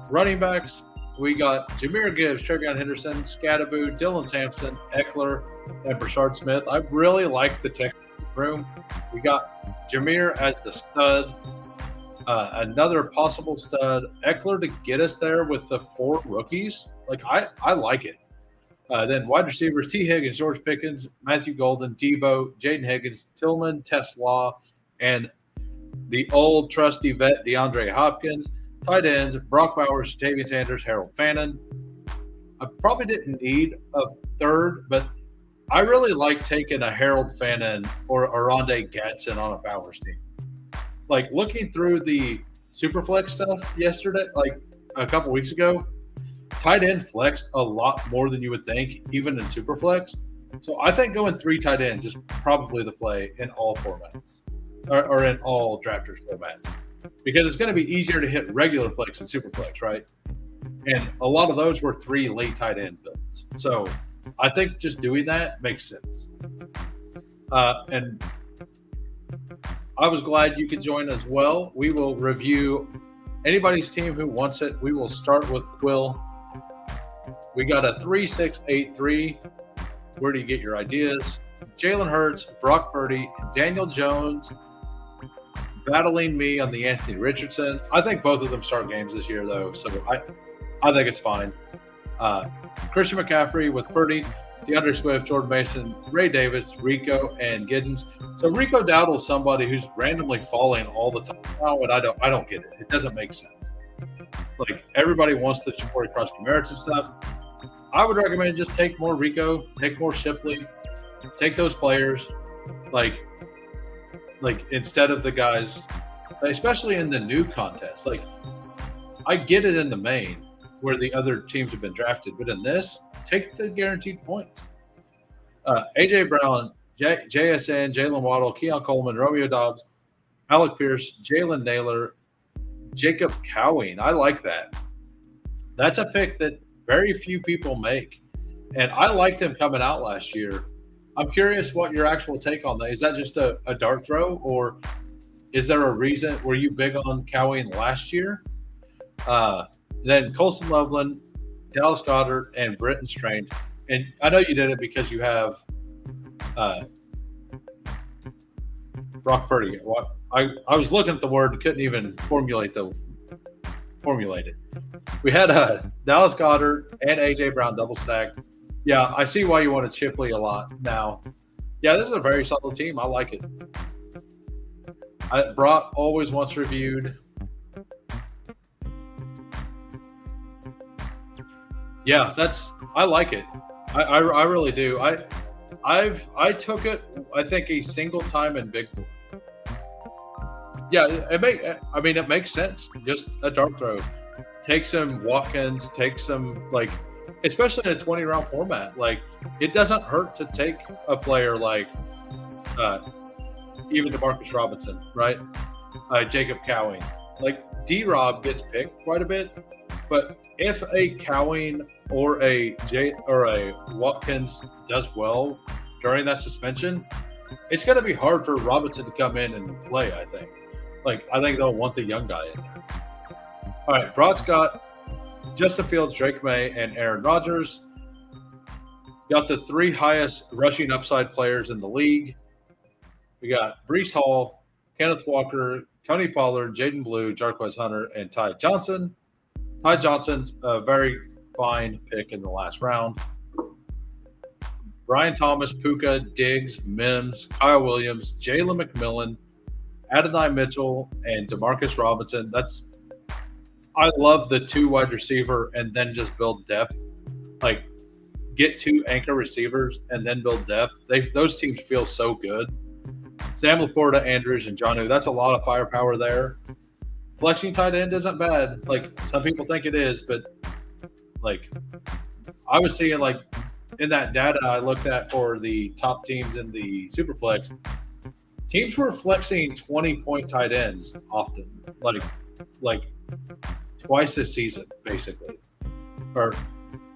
Running backs, we got Jahmyr Gibbs, TreVeyon Henderson, Scadaboo, Dylan Sampson, Eckler, and Brashard Smith. I really like the Texans room. We got Jahmyr as the stud, another possible stud, Eckler to get us there with the 4 rookies. I like it. Then wide receivers, T. Higgins, George Pickens, Matthew Golden, Debo, Jaden Higgins, Tillman, Tesla, and the old trusty vet DeAndre Hopkins. Tight ends, Brock Bowers, Jatavian Sanders, Harold Fannin. I probably didn't need a third, but I really like taking a Harold Fannin or a Rondé Gadsden on a Bowers team. Looking through the Superflex stuff yesterday, a couple weeks ago, tight end flexed a lot more than you would think, even in Superflex. So I think going 3 tight ends is probably the play in all formats, or in all drafters formats, because it's going to be easier to hit regular flex and Superflex, right? And a lot of those were 3 late tight end builds. So I think just doing that makes sense. And I was glad you could join as well. We will review anybody's team who wants it. We will start with Quill. We got a 3-6-8-3. Where do you get your ideas? Jalen Hurts, Brock Purdy, Daniel Jones, battling me on the Anthony Richardson. I think both of them start games this year, though, so I think it's fine. Christian McCaffrey with Purdy, DeAndre Swift, Jordan Mason, Ray Davis, Rico, and Giddens. So Rico Dowdle is somebody who's randomly falling all the time now, and I don't get it. It doesn't make sense. Like, everybody wants to support across merits and stuff. I would recommend just take more Rico, take more Shipley, take those players, like instead of the guys, especially in the new contest. Like, I get it in the main where the other teams have been drafted, but in this, take the guaranteed points. AJ Brown, JSN, Jalen Waddle, Keon Coleman, Romeo Dobbs, Alec Pierce, Jalen Naylor, Jacob Cowing. I like that. That's a pick that very few people make, and I liked him coming out last year. I'm curious what your actual take on that. Is that just a dart throw, or is there a reason? Were you big on Cowing last year? Then Colson Loveland, Dallas Goedert, and Britton Strange. And I know you did it because you have Brock Purdy. I was looking at the word and couldn't even formulate it. We had Dallas Goedert and AJ Brown double stacked. Yeah, I see why you wanted Shipley a lot now. Yeah, this is a very solid team. I like it. Brock always wants reviewed. Yeah, I like it. I really do. I took it, I think, a single time in Big Boy. Yeah, it makes sense. Just a dart throw. Take some Watkins, take some, like, especially in a 20-round format. Like, it doesn't hurt to take a player like even DeMarcus Robinson, right? Jacob Cowing. Like, D-Rob gets picked quite a bit, but if a Cowing or a Watkins does well during that suspension, it's going to be hard for Robinson to come in and play, I think. Like, I think they'll want the young guy in there. All right, Broad's got Justin Fields, Drake May, and Aaron Rodgers. Got the three highest rushing upside players in the league. We got Breece Hall, Kenneth Walker, Tony Pollard, Jaden Blue, Jarquez Hunter, and Ty Johnson. Ty Johnson's a very fine pick in the last round. Brian Thomas, Puka, Diggs, Mims, Kyle Williams, Jalen McMillan, Adonai Mitchell, and Demarcus Robinson. I love the two wide receiver and then just build depth. Like, get two anchor receivers and then build depth. Those teams feel so good. Sam Laporta, Andrews, and Jonnu. That's a lot of firepower there. Flexing tight end isn't bad. Like, some people think it is, but, like, I was seeing, like, in that data I looked at for the top teams in the Superflex, teams were flexing 20-point tight ends often, like twice this season, basically. Or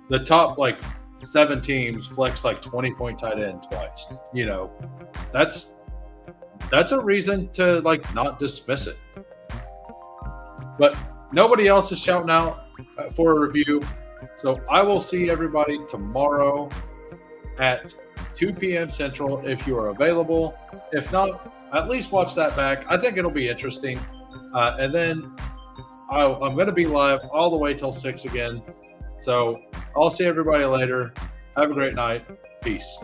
the top, like, 7 teams flex, like, 20-point tight end twice. You know, that's a reason to, like, not dismiss it. But nobody else is shouting out for a review. So I will see everybody tomorrow at 2 p.m. Central if you are available. If not, at least watch that back. I think it'll be interesting. And then I'm going to be live all the way till 6 again. So I'll see everybody later. Have a great night. Peace.